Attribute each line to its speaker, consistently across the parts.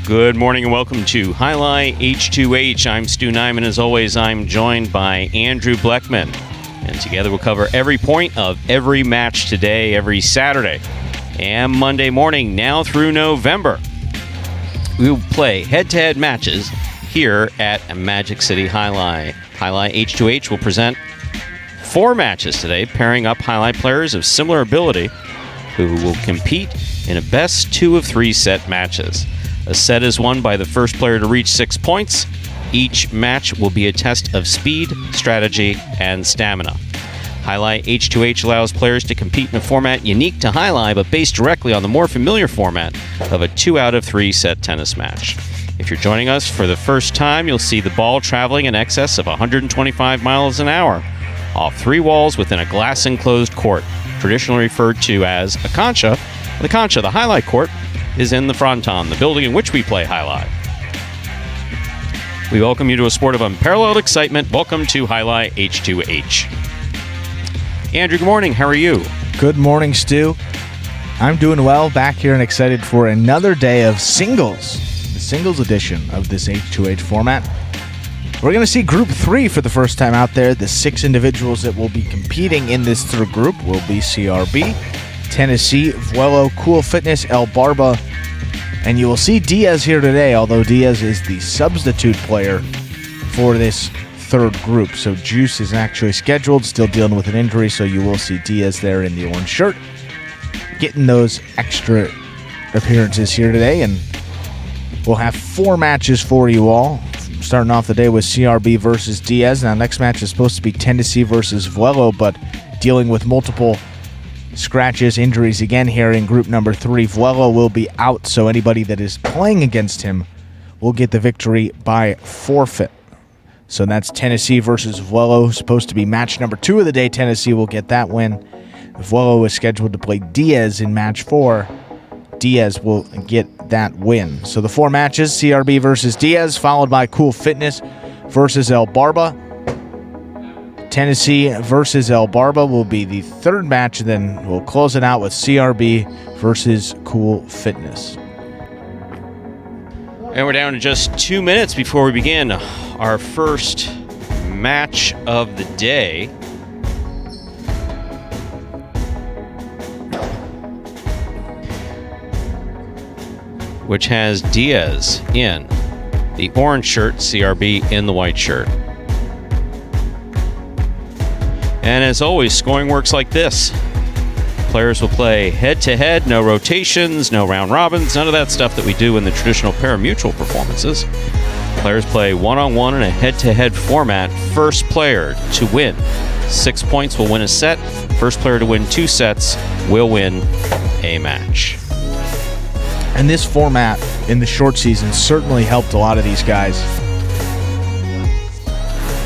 Speaker 1: Good morning and welcome to Jai-Alai H2H. I'm Stu Nyman. As always, I'm joined by Andrew Bleckman. And together we'll cover every point of every match today, every Saturday and Monday morning, now through November. We will play head-to-head matches here at Magic City Jai-Alai. Jai-Alai H2H will present 4 matches today, pairing up Jai-Alai players of similar ability who will compete in a best 2 of 3 set matches. A set is won by the first player to reach 6 points. Each match will be a test of speed, strategy, and stamina. Jai-Alai H2H allows players to compete in a format unique to Jai-Alai, but based directly on the more familiar format of a 2 out of 3 set tennis match. If you're joining us for the first time, you'll see the ball traveling in excess of 125 miles an hour off 3 walls within a glass-enclosed court, traditionally referred to as a concha. The concha, the Jai-Alai court, is in the Fronton, the building in which we play Jai-Alai. We welcome you to a sport of unparalleled excitement. Welcome to Jai-Alai H2H. Andrew, good morning. How are you?
Speaker 2: Good morning, Stu. I'm doing well, back here and excited for another day of singles, the singles edition of this H2H format. We're going to see Group 3 for the first time out there. The 6 individuals that will be competing in this third group will be CRB, Tennessee, Vuelo, Cool Fitness, El Barba, and you will see Diaz here today, although Diaz is the substitute player for this third group. So Juice is actually scheduled, still dealing with an injury, so you will see Diaz there in the orange shirt, getting those extra appearances here today, and we'll have 4 matches for you all. Starting off the day with CRB versus Diaz. Now, next match is supposed to be Tennessee versus Vuelo, but dealing with multiple scratches, injuries again here in group number 3. Vuelo will be out, so anybody that is playing against him will get the victory by forfeit. So that's Tennessee versus Vuelo, supposed to be match number 2 of the day. Tennessee will get that win. Vuelo is scheduled to play Diaz in match 4. Diaz will get that win. So the 4 matches, CRB versus Diaz, followed by Cool Fitness versus El Barba. Tennessee versus El Barba will be the third match, and then we'll close it out with CRB versus Cool Fitness.
Speaker 1: And we're down to just 2 minutes before we begin our first match of the day. Which has Diaz in the orange shirt, CRB in the white shirt. And as always, scoring works like this. Players will play head-to-head, no rotations, no round robins, none of that stuff that we do in the traditional pari-mutuel performances. Players play one-on-one in a head-to-head format. First player to win 6 points will win a set. First player to win 2 sets will win a match.
Speaker 2: And this format in the short season certainly helped a lot of these guys,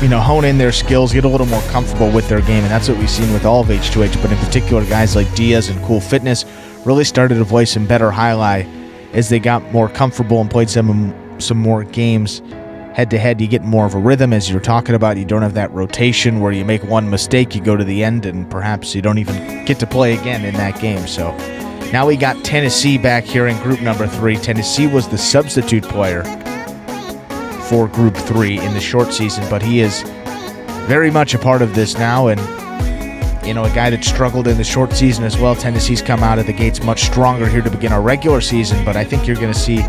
Speaker 2: hone in their skills, get a little more comfortable with their game, and that's what we've seen with all of H2H, but in particular guys like Diaz and Cool Fitness really started to play some better Jai-Alai as they got more comfortable and played some more games head-to-head. You get more of a rhythm, as you're talking about. You don't have that rotation where you make one mistake, you go to the end, and perhaps you don't even get to play again in that game. So now we got Tennessee back here in group number 3. Tennessee was the substitute player for group 3 in the short season, but he is very much a part of this now, and a guy that struggled in the short season as well. Tennessee's come out of the gates much stronger here to begin our regular season, but I think you're going to see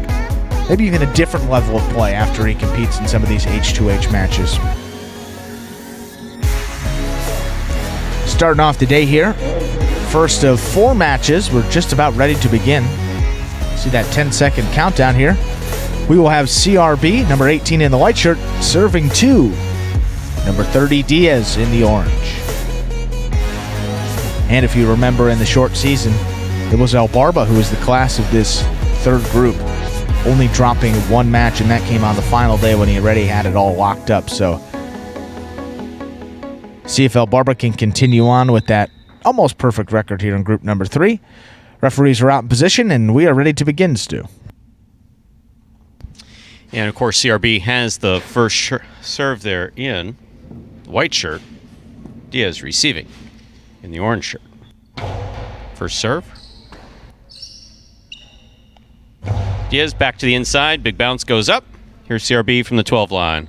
Speaker 2: maybe even a different level of play after he competes in some of these H2H matches. Starting off the day here, first of 4 matches. We're just about ready to begin. See that 10-second countdown here. We will have CRB, number 18 in the white shirt, serving 2. Number 30, Diaz in the orange. And if you remember in the short season, it was El Barba who was the class of this third group, only dropping 1 match, and that came on the final day when he already had it all locked up. So see if El Barba can continue on with that almost perfect record here in group number 3. Referees are out in position, and we are ready to begin, Stu.
Speaker 1: And of course, CRB has the first serve there in the white shirt. Diaz receiving in the orange shirt. First serve. Diaz back to the inside. Big bounce goes up. Here's CRB from the 12 line.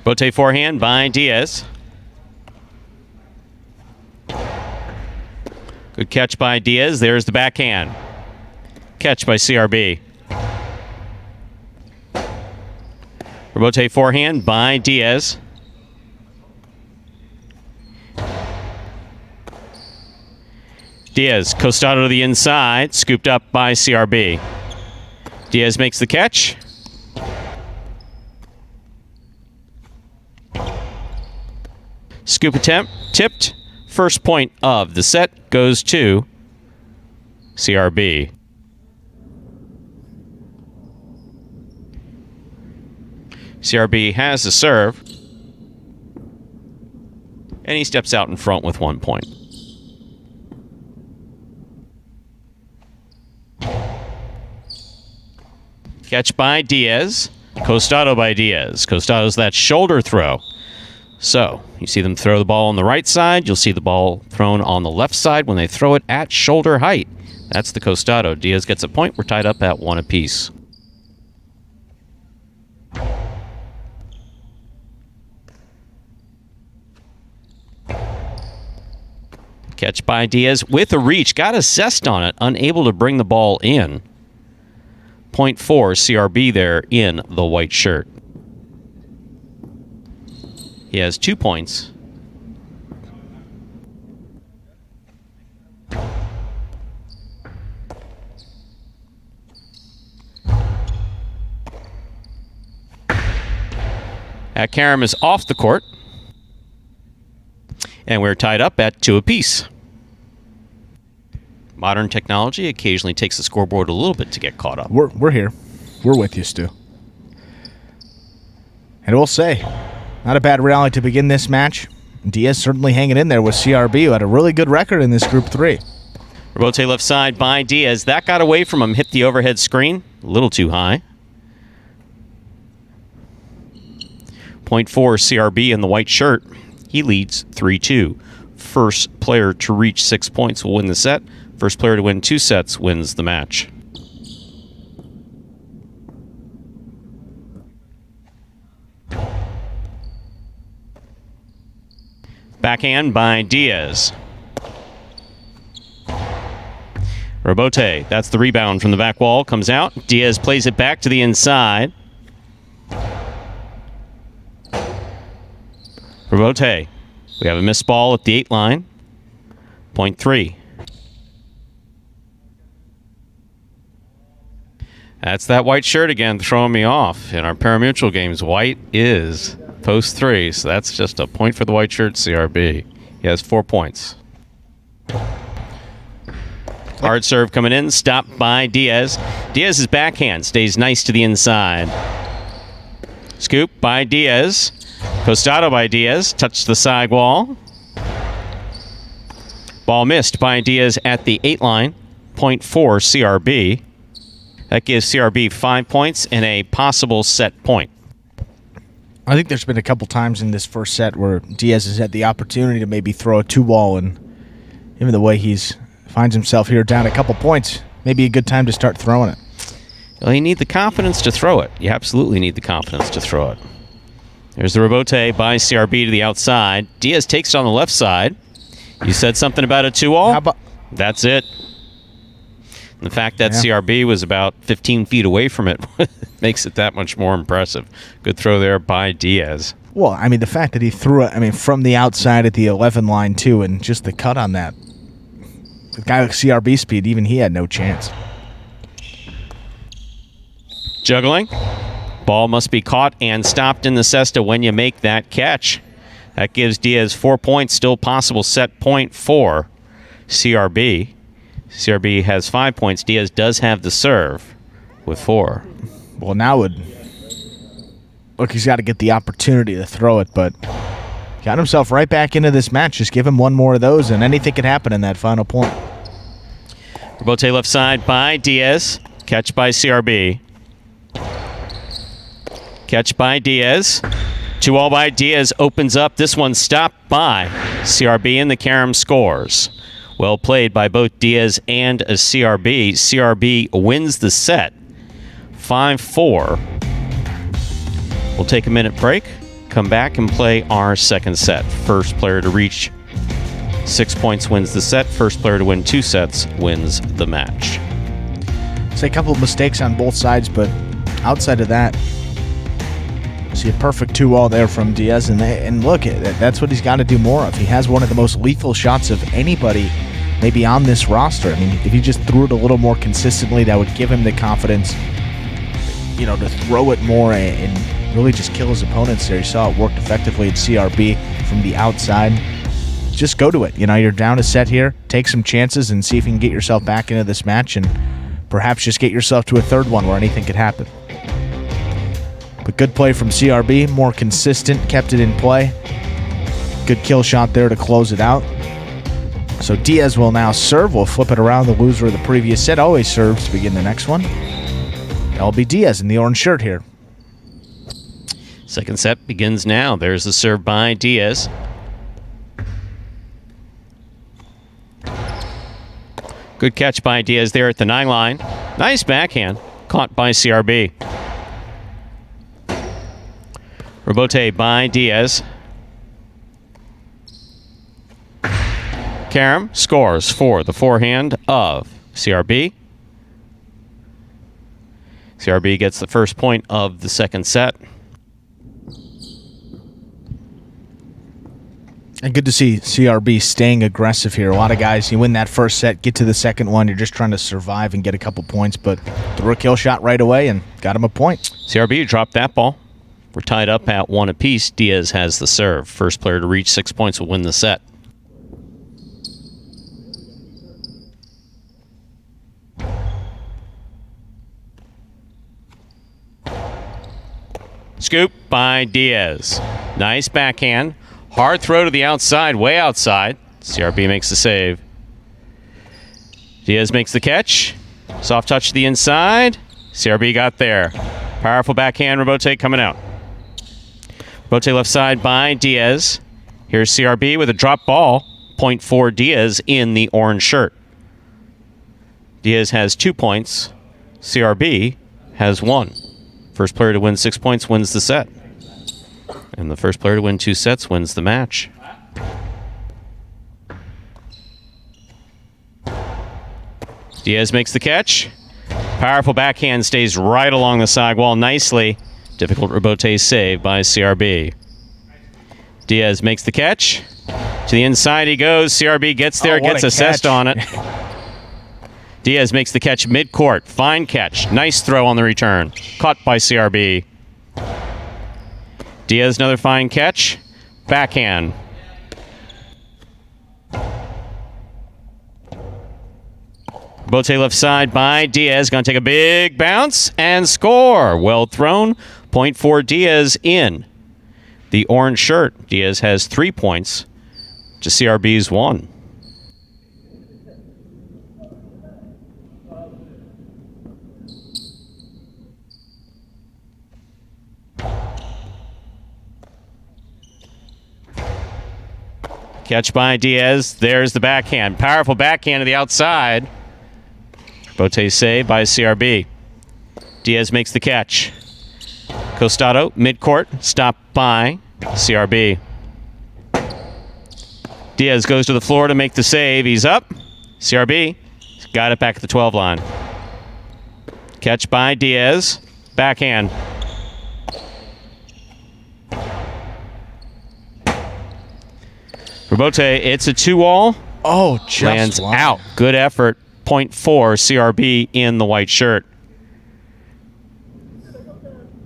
Speaker 1: Bote forehand by Diaz. Good catch by Diaz. There's the backhand. Catch by CRB. Rebote forehand by Diaz. Diaz, Costado to the inside, scooped up by CRB. Diaz makes the catch. Scoop attempt, tipped. First point of the set goes to CRB. CRB has the serve. And he steps out in front with 1 point. Catch by Diaz. Costado by Diaz. Costado's that shoulder throw. So, you see them throw the ball on the right side. You'll see the ball thrown on the left side when they throw it at shoulder height. That's the Costado. Diaz gets a point. We're tied up at 1 apiece. Catch by Diaz with a reach. Got a zest on it. Unable to bring the ball in. Point for CRB there in the white shirt. He has 2 points. Karam is off the court. And we're tied up at 2 apiece. Modern technology occasionally takes the scoreboard a little bit to get caught up.
Speaker 2: We're here. We're with you, Stu. And we'll say, not a bad rally to begin this match. Diaz certainly hanging in there with CRB, who had a really good record in this Group 3.
Speaker 1: Rebote left side by Diaz. That got away from him. Hit the overhead screen. A little too high. Point for CRB in the white shirt. He leads 3-2. First player to reach 6 points will win the set. First player to win 2 sets wins the match. Backhand by Diaz. Rebote, that's the rebound from the back wall, comes out. Diaz plays it back to the inside. Rebote, we have a missed ball at the 8 line. Point 3. That's that white shirt again throwing me off. In our parimutuel games, white is post 3, so that's just a point for the white shirt CRB. He has 4 points. Hard serve coming in, stopped by Diaz. Diaz's backhand stays nice to the inside. Scoop by Diaz. Costado by Diaz, touched the side wall. Ball missed by Diaz at the 8 line. Point for CRB. That gives CRB 5 points and a possible set point.
Speaker 2: I think there's been a couple times in this first set where Diaz has had the opportunity to maybe throw a 2-ball, and even the way he's finds himself here down a couple points, maybe a good time to start throwing it.
Speaker 1: Well, you need the confidence to throw it. You absolutely need the confidence to throw it. There's the rebote by CRB to the outside. Diaz takes it on the left side. You said something about a 2-all? That's it. And the fact that CRB was about 15 feet away from it makes it that much more impressive. Good throw there by Diaz.
Speaker 2: Well, I mean, the fact that he threw it, from the outside at the 11 line, too, and just the cut on that. The guy with CRB speed, even he had no chance.
Speaker 1: Juggling. Ball must be caught and stopped in the cesta when you make that catch. That gives Diaz 4 points, still possible set point for CRB. CRB has 5 points. Diaz does have the serve with 4.
Speaker 2: Well, now look, he's got to get the opportunity to throw it, but got himself right back into this match. Just give him one more of those, and anything could happen in that final point.
Speaker 1: Rebote left side by Diaz. Catch by CRB. Catch by Diaz. 2-all by Diaz opens up. This one stopped by CRB, and the Karam scores. Well played by both Diaz and a CRB. CRB wins the set 5-4. We'll take a minute break, come back and play our second set. First player to reach 6 points wins the set. First player to win 2 sets wins the match.
Speaker 2: Say a couple of mistakes on both sides, but outside of that, see a perfect 2-all there from Diaz, and look, that's what he's got to do more of. He has one of the most lethal shots of anybody maybe on this roster. I mean, if he just threw it a little more consistently, that would give him the confidence, to throw it more and really just kill his opponents there. You saw it worked effectively at CRB from the outside. Just go to it. You're down a set here, take some chances and see if you can get yourself back into this match and perhaps just get yourself to a third one where anything could happen. But good play from CRB, more consistent, kept it in play. Good kill shot there to close it out. So Diaz will now serve. We'll flip it around. The loser of the previous set always serves to begin the next one. That'll be Diaz in the orange shirt here.
Speaker 1: Second set begins now. There's the serve by Diaz. Good catch by Diaz there at the 9 line. Nice backhand. Caught by CRB. Rebote by Diaz. Karam scores for the forehand of CRB. CRB gets the first point of the second set.
Speaker 2: And good to see CRB staying aggressive here. A lot of guys, you win that first set, get to the second one, you're just trying to survive and get a couple points, but threw a kill shot right away and got him a point.
Speaker 1: CRB dropped that ball. We're tied up at 1 apiece. Diaz has the serve. First player to reach 6 points will win the set. Scoop by Diaz. Nice backhand. Hard throw to the outside, way outside. CRB makes the save. Diaz makes the catch. Soft touch to the inside. CRB got there. Powerful backhand. Rebote coming out. Rebote left side by Diaz. Here's CRB with a drop ball. Point for Diaz in the orange shirt. Diaz has 2 points. CRB has 1. First player to win 6 points wins the set. And the first player to win 2 sets wins the match. Diaz makes the catch. Powerful backhand stays right along the side wall nicely. Difficult rebote save by CRB. Diaz makes the catch. To the inside he goes. CRB gets there, gets assessed on it. Diaz makes the catch mid-court. Fine catch. Nice throw on the return. Caught by CRB. Diaz, another fine catch. Backhand. Bote left side by Diaz. Going to take a big bounce and score. Well thrown. Point for Diaz in the orange shirt. Diaz has 3 points to CRB's 1. Catch by Diaz. There's the backhand. Powerful backhand to the outside. Bote save by CRB. Diaz makes the catch. Costado, midcourt, stopped by CRB. Diaz goes to the floor to make the save. He's up. CRB got it back at the 12 line. Catch by Diaz. Backhand. Rebote, it's a 2-all.
Speaker 2: Oh, just
Speaker 1: lands out. Good effort. Point for CRB in the white shirt.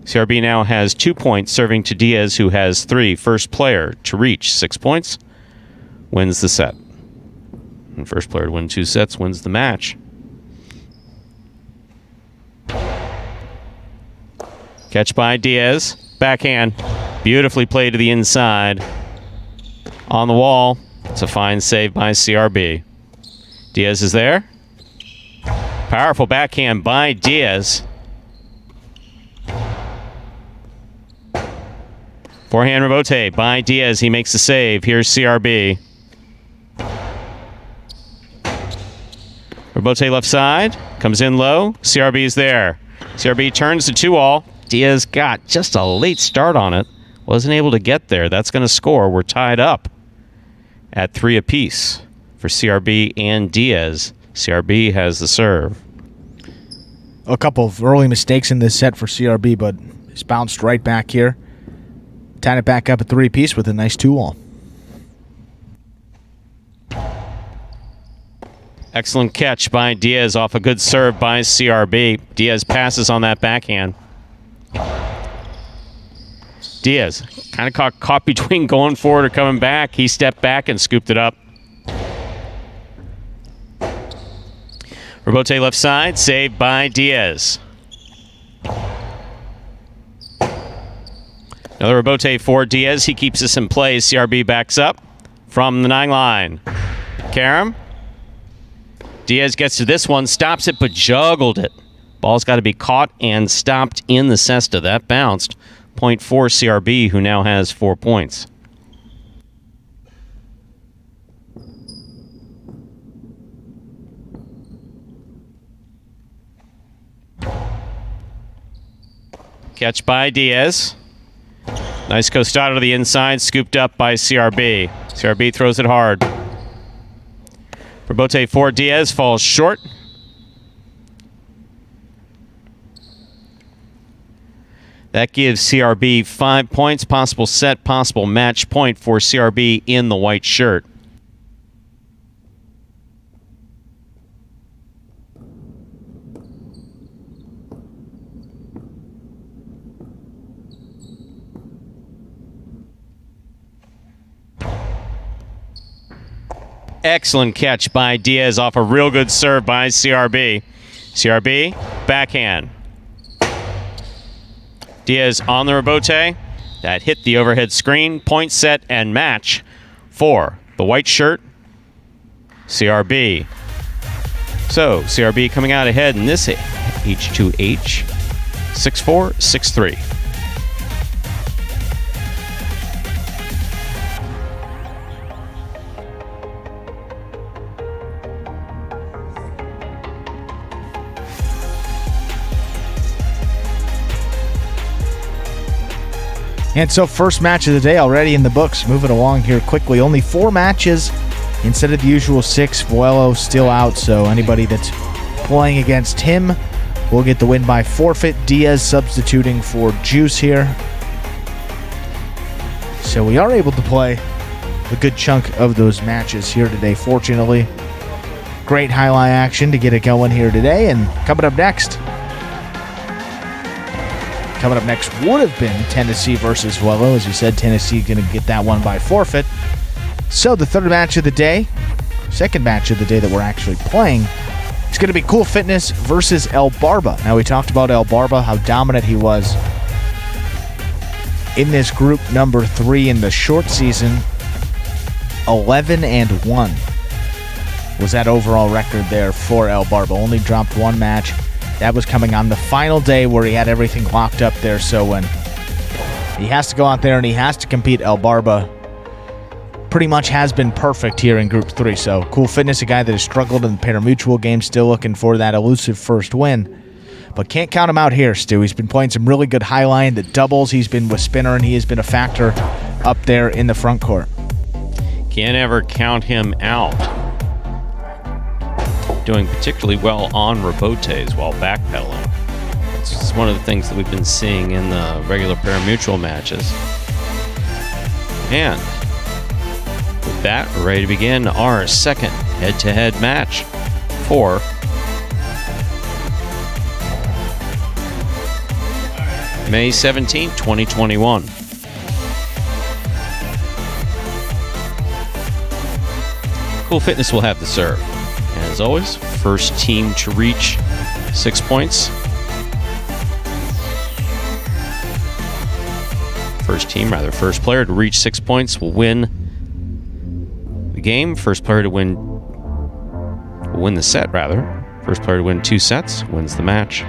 Speaker 1: CRB now has 2 points, serving to Diaz, who has 3. First player to reach 6 points wins the set. And first player to win 2 sets wins the match. Catch by Diaz. Backhand. Beautifully played to the inside. On the wall. It's a fine save by CRB. Diaz is there. Powerful backhand by Diaz. Forehand rebote by Diaz. He makes the save. Here's CRB. Robote left side, comes in low. CRB is there. CRB turns to 2-all. Diaz got just a late start on it. Wasn't able to get there. That's going to score. We're tied up at 3 apiece for CRB and Diaz. CRB has the serve.
Speaker 2: A couple of early mistakes in this set for CRB, but he's bounced right back here. Tied it back up at 3 apiece with a nice 2-all.
Speaker 1: Excellent catch by Diaz off a good serve by CRB. Diaz passes on that backhand. Diaz kind of caught between going forward or coming back. He stepped back and scooped it up. Robote left side, saved by Diaz. Another Robote for Diaz. He keeps this in play. CRB backs up from the 9 line. Karam. Diaz gets to this one, stops it, but juggled it. Ball's got to be caught and stopped in the cesta. That bounced. Point for CRB, who now has 4 points. Catch by Diaz. Nice costado to the inside, scooped up by CRB. CRB throws it hard. Robote for Diaz falls short. That gives CRB 5 points. Possible set, possible match point for CRB in the white shirt. Excellent catch by Diaz off a real good serve by CRB. CRB, backhand. Diaz on the Robote. That hit the overhead screen. Point set and match for the white shirt, CRB. So, CRB coming out ahead in this H2H, 6-4, 6-3.
Speaker 2: And so first match of the day already in the books. Moving along here quickly. Only 4 matches instead of the usual 6. Vuelo still out, so anybody that's playing against him will get the win by forfeit. Diaz substituting for Juice here. So we are able to play a good chunk of those matches here today, fortunately. Great highlight action to get it going here today. And coming up next would have been Tennessee versus Vuelo. As you said, Tennessee going to get that one by forfeit. So the third match of the day, second match of the day that we're actually playing, it's going to be Cool Fitness versus El Barba. Now, we talked about El Barba, how dominant he was in this group number 3 in the short season. 11-1 was that overall record there for El Barba. Only dropped 1 match. That was coming on the final day where he had everything locked up there. So when he has to go out there and he has to compete, El Barba pretty much has been perfect here in Group 3. So Cool Fitness, a guy that has struggled in the pari-mutuel game, still looking for that elusive first win. But can't count him out here, Stu. He's been playing some really good high line. The doubles, he's been with spinner, and he has been a factor up there in the front court.
Speaker 1: Can't ever count him out. Doing particularly well on Robotes while backpedaling. It's one of the things that we've been seeing in the regular pari-mutuel matches. And with that, we're ready to begin our second head-to-head match for May 17, 2021. Cool Fitness will have the serve. As always, first team to reach 6 points. First player to reach 6 points will win the game. First player to win the set, rather. First player to win 2 sets wins the match.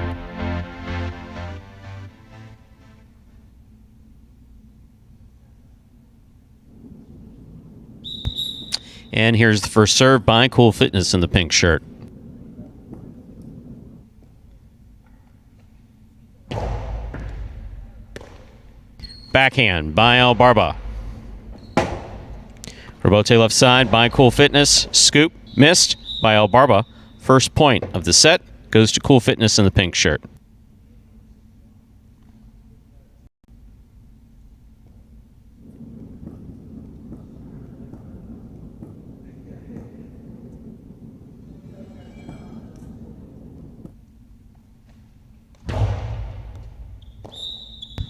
Speaker 1: And here's the first serve by Cool Fitness in the pink shirt. backhand by El Barba. Rebote left side by Cool Fitness. Scoop missed by El Barba. First point of the set goes to Cool Fitness in the pink shirt.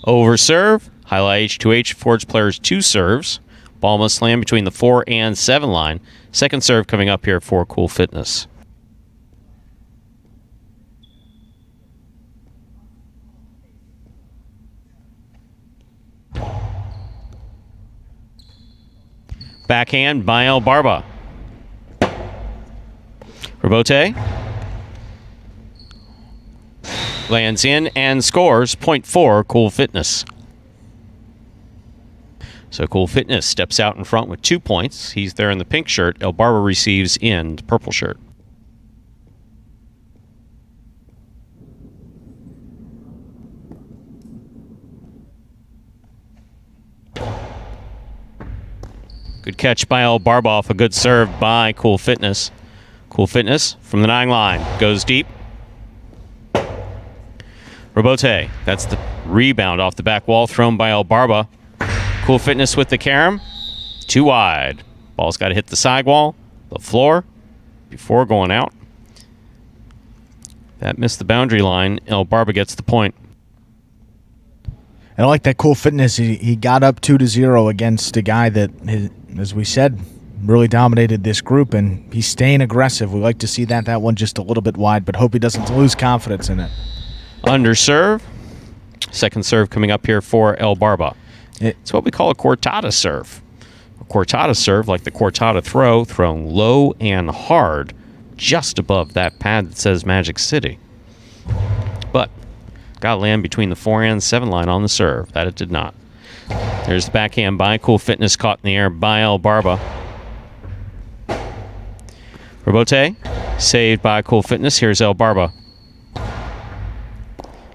Speaker 1: Over serve. Jai-Alai H2H affords players 2 serves. Ball must land between the 4 and 7 line. Second serve coming up here for Cool Fitness. Backhand by El Barba. Rebote lands in and scores. Point 4, Cool Fitness. So Cool Fitness steps out in front with 2 points. He's there in the pink shirt. El Barba receives in the purple shirt. Good catch by El Barba off a good serve by Cool Fitness. Cool Fitness from the 9 line. Goes deep. Rebote. That's the rebound off the back wall thrown by El Barba. Cool Fitness with the carom. 2 wide. Ball's got to hit the sidewall, the floor, before going out. That missed the boundary line. El Barba gets the point.
Speaker 2: And I like that Cool Fitness. He got up 2-0 against a guy that, as we said, really dominated this group, and he's staying aggressive. We like to see that. That one just a little bit wide, but hope he doesn't lose confidence in it.
Speaker 1: Under serve. Second serve coming up here for El Barba. It's what we call a cortada serve. A cortada serve, like the cortada throw, thrown low and hard, just above that pad that says Magic City. But got to land between the 4 and 7 line on the serve. That it did not. There's the backhand by Cool Fitness, caught in the air by El Barba. Rebote, saved by Cool Fitness. Here's El Barba.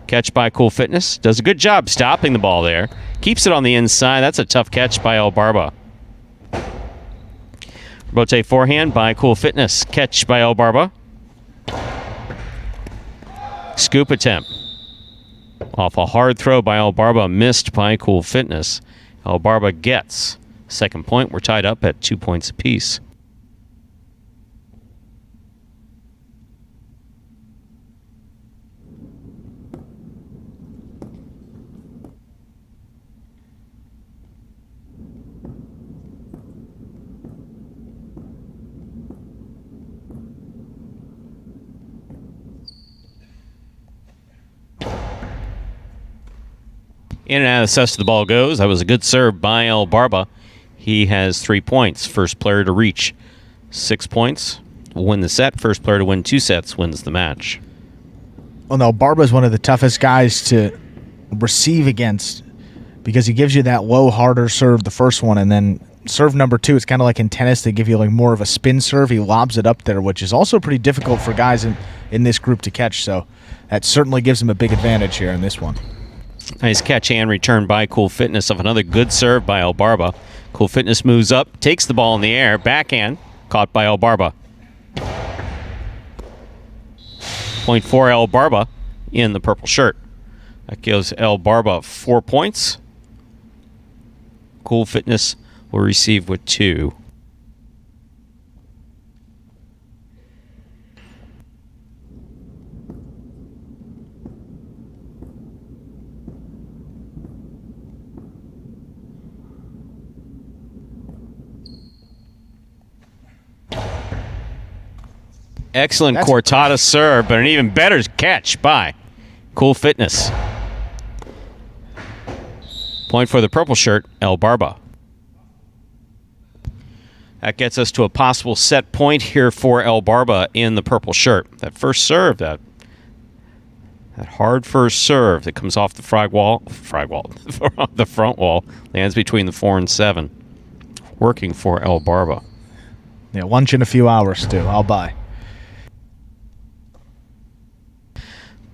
Speaker 1: Catch by Cool Fitness. Does a good job stopping the ball there. Keeps it on the inside. That's a tough catch by El Barba. Rebote forehand by Cool Fitness. Catch by El Barba. Scoop attempt. Off a hard throw by El Barba. Missed by Cool Fitness. El Barba gets second point. We're tied up at 2 points apiece. In and out of the cess the ball goes. That was a good serve by El Barba. He has 3 points. First player to reach 6 points will win the set. First player to win 2 sets wins the match.
Speaker 2: Well, no, Barba is one of the toughest guys to receive against because he gives you that low, harder serve, the first one, and then serve number 2, it's kind of like in tennis. They give you like more of a spin serve. He lobs it up there, which is also pretty difficult for guys in this group to catch. So that certainly gives him a big advantage here in this one.
Speaker 1: Nice catch and return by Cool Fitness of another good serve by El Barba. Cool Fitness moves up, takes the ball in the air, backhand, caught by El Barba. Point for El Barba in the purple shirt. That gives El Barba 4 points. Cool Fitness will receive with 2. Excellent cortada serve, but an even better catch by Cool Fitness. Point for the purple shirt, El Barba. That gets us to a possible set point here for El Barba in the purple shirt. That first serve, that hard first serve that comes off the the front wall, lands between the 4 and 7. Working for El Barba.
Speaker 2: Yeah, lunch in a few hours, too. I'll buy.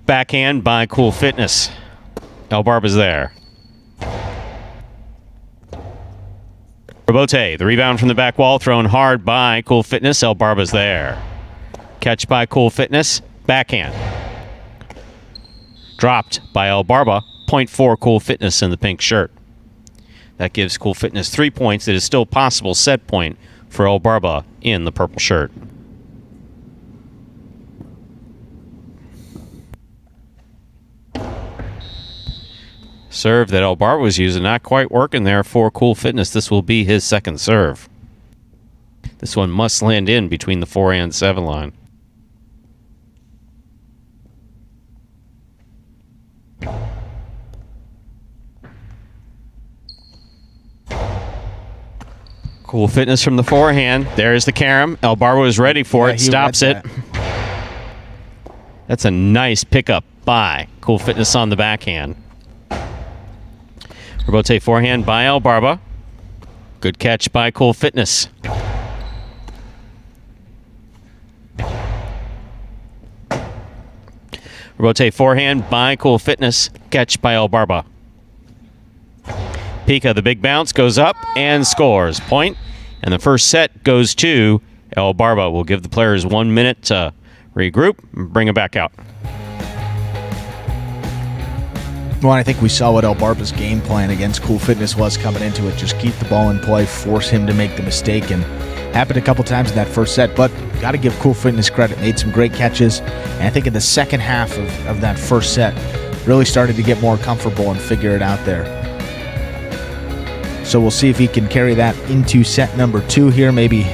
Speaker 1: Backhand by Cool Fitness. El Barba's there. Robote, the rebound from the back wall, thrown hard by Cool Fitness. El Barba's there. Catch by Cool Fitness. Backhand. Dropped by El Barba. Point for Cool Fitness in the pink shirt. That gives Cool Fitness 3 points. It is still possible set point for El Barba in the purple shirt. Serve that El Barba was using, not quite working there for Cool Fitness. This will be his second serve. This one must land in between the 4 and 7 line. Cool Fitness from the forehand. There's the carom. El Barba was ready for it. Stops it. That's a nice pickup by Cool Fitness on the backhand. Robote forehand by El Barba. Good catch by Cool Fitness. Robote forehand by Cool Fitness. Catch by El Barba. Pika, the big bounce, goes up and scores. Point. And the first set goes to El Barba. We'll give the players 1 minute to regroup and bring it back out.
Speaker 2: Well, I think we saw what El Barba's game plan against Cool Fitness was coming into it. Just keep the ball in play, force him to make the mistake, and happened a couple times in that first set. But got to give Cool Fitness credit. Made some great catches. And I think in the second half of that first set, really started to get more comfortable and figure it out there. So we'll see if he can carry that into set number 2 here. Maybe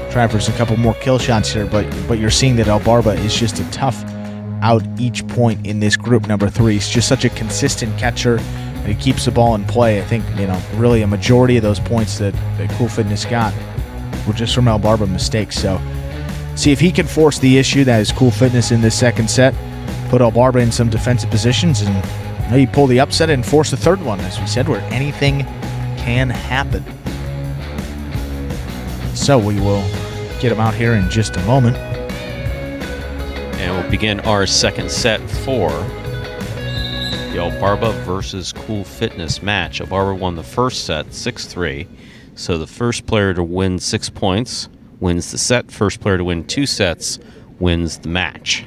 Speaker 2: try for a couple more kill shots here. But you're seeing that El Barba is just a tough out each point in this group number 3. He's just such a consistent catcher, and he keeps the ball in play. I think, really a majority of those points that Cool Fitness got were just from El Barba mistakes. So see if he can force the issue that is Cool Fitness in this second set, put El Barba in some defensive positions, and maybe pull the upset and force the third one, as we said, where anything can happen. So we will get him out here in just a moment.
Speaker 1: And we'll begin our second set for the El Barba versus Cool Fitness match. El Barba won the first set 6-3. So the first player to win 6 points wins the set. First player to win 2 sets wins the match.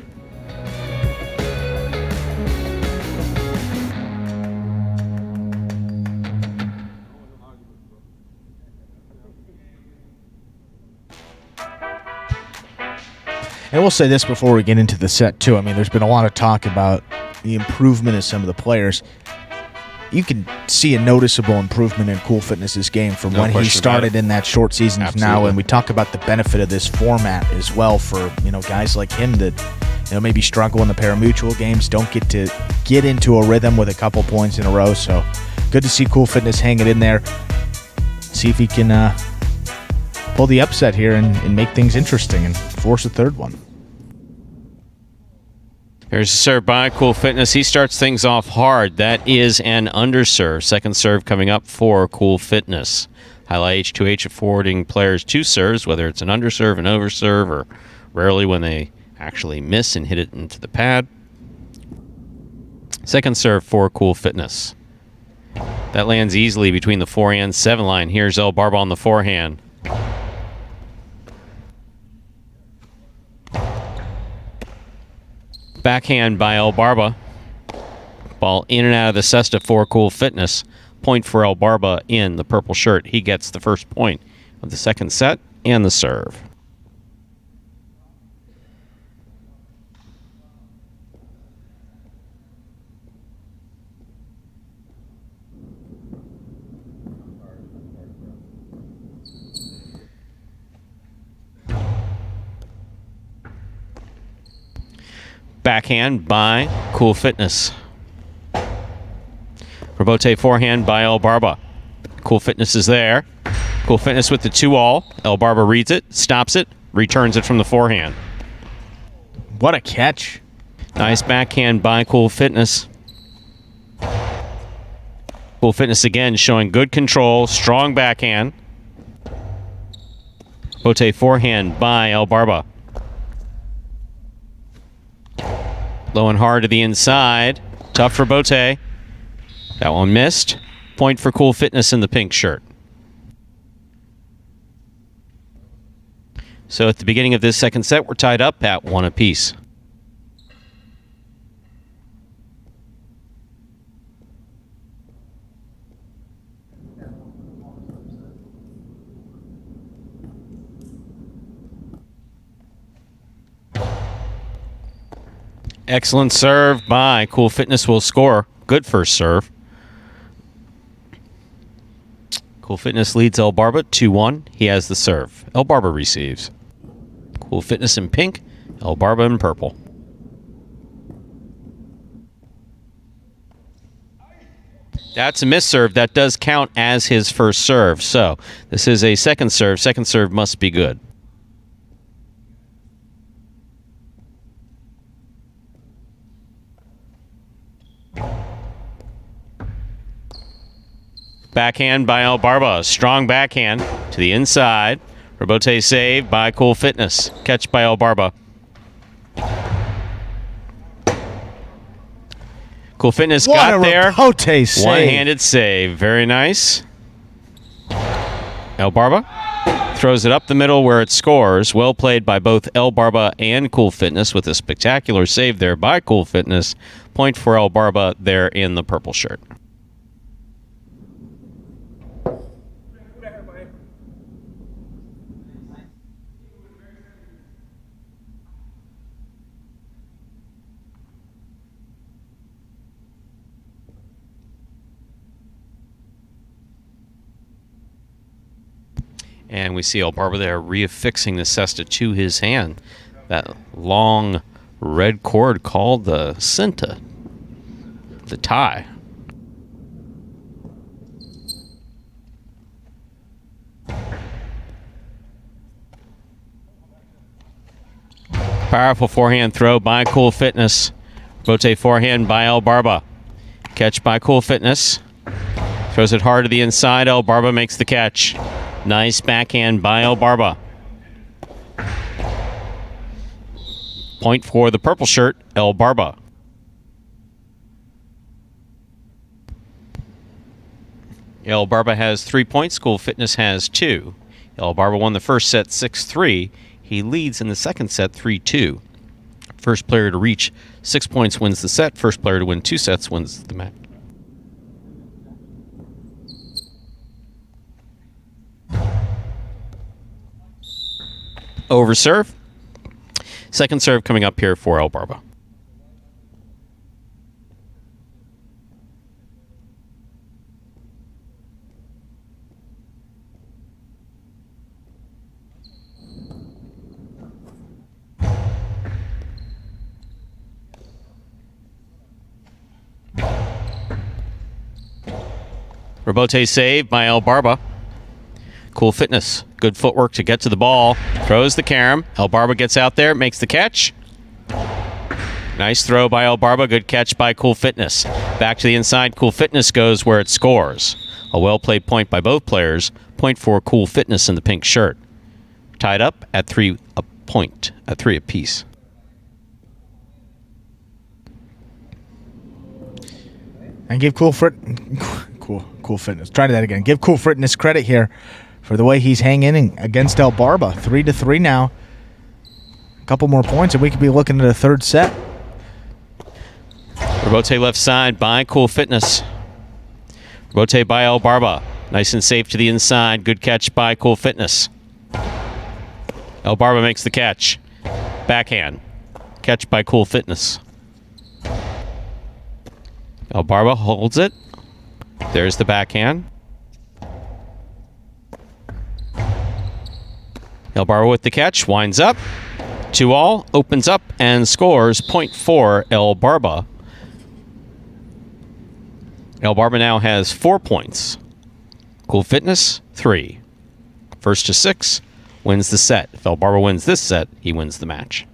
Speaker 2: And we'll say this before we get into the set, too. I mean, there's been a lot of talk about the improvement of some of the players. You can see a noticeable improvement in Cool Fitness's game from when he started in that short season to now. And we talk about the benefit of this format as well for, guys like him that, maybe struggle in the parimutuel games, don't get into a rhythm with a couple points in a row. So good to see Cool Fitness hang it in there. See if he can pull the upset here and make things interesting and force a third one.
Speaker 1: There's a serve by Cool Fitness. He starts things off hard. That is an underserve. Second serve coming up for Cool Fitness. Jai-Alai H2H affording players 2 serves, whether it's an underserve, an overserve, or rarely when they actually miss and hit it into the pad. Second serve for Cool Fitness. That lands easily between the 4 and 7 line. Here's El Barba on the forehand. Backhand by El Barba. Ball in and out of the cesta for Cool Fitness. Point for El Barba in the purple shirt. He gets the first point of the second set and the serve. Backhand by Cool Fitness. Robote forehand by El Barba. Cool Fitness is there. Cool Fitness with the 2-all. El Barba reads it, stops it, returns it from the forehand.
Speaker 2: What a catch.
Speaker 1: Nice backhand by Cool Fitness. Cool Fitness again showing good control, strong backhand. Robote forehand by El Barba. Low and hard to the inside. Tough for Bote. That one missed. Point for Cool Fitness in the pink shirt. So at the beginning of this second set, we're tied up at 1 apiece. Excellent serve by Cool Fitness will score. Good first serve. Cool Fitness leads El Barba 2-1. He has the serve. El Barba receives. Cool Fitness in pink, El Barba in purple. That's a misserve. That does count as his first serve. So this is a second serve. Second serve must be good. Backhand by El Barba. Strong backhand to the inside. Rebote save by Cool Fitness. Catch by El Barba. Cool Fitness got there.
Speaker 2: Rebote save.
Speaker 1: One-handed save. Very nice. El Barba throws it up the middle where it scores. Well played by both El Barba and Cool Fitness with a spectacular save there by Cool Fitness. Point for El Barba there in the purple shirt. And we see El Barba there reaffixing the cesta to his hand. That long red cord called the cinta, the tie. Powerful forehand throw by Cool Fitness. Bote forehand by El Barba. Catch by Cool Fitness. Throws it hard to the inside. El Barba makes the catch. Nice backhand by El Barba. Point for the purple shirt, El Barba. El Barba has 3 points. Cool Fitness has 2. El Barba won the first set 6-3. He leads in the second set 3-2. First player to reach 6 points wins the set. First player to win 2 sets wins the match. Over serve. Second serve coming up here for El Barba. Rebote save by El Barba. Cool Fitness. Good footwork to get to the ball. Throws the carom. El Barba gets out there, makes the catch. Nice throw by El Barba. Good catch by Cool Fitness. Back to the inside. Cool Fitness goes where it scores. A well-played point by both players. Point for Cool Fitness in the pink shirt. Tied up at 3 apiece.
Speaker 2: And give Cool Fitness. Try that again. Give Cool Fitness credit here for the way he's hanging against El Barba. 3-3 now. A couple more points, and we could be looking at a third set.
Speaker 1: Rebote left side by Cool Fitness. Rebote by El Barba. Nice and safe to the inside. Good catch by Cool Fitness. El Barba makes the catch. Backhand. Catch by Cool Fitness. El Barba holds it. There's the backhand. El Barba with the catch, winds up. 2-all, opens up and scores. Point for El Barba. El Barba now has 4 points. Cool Fitness, 3. First to 6, wins the set. If El Barba wins this set, he wins the match.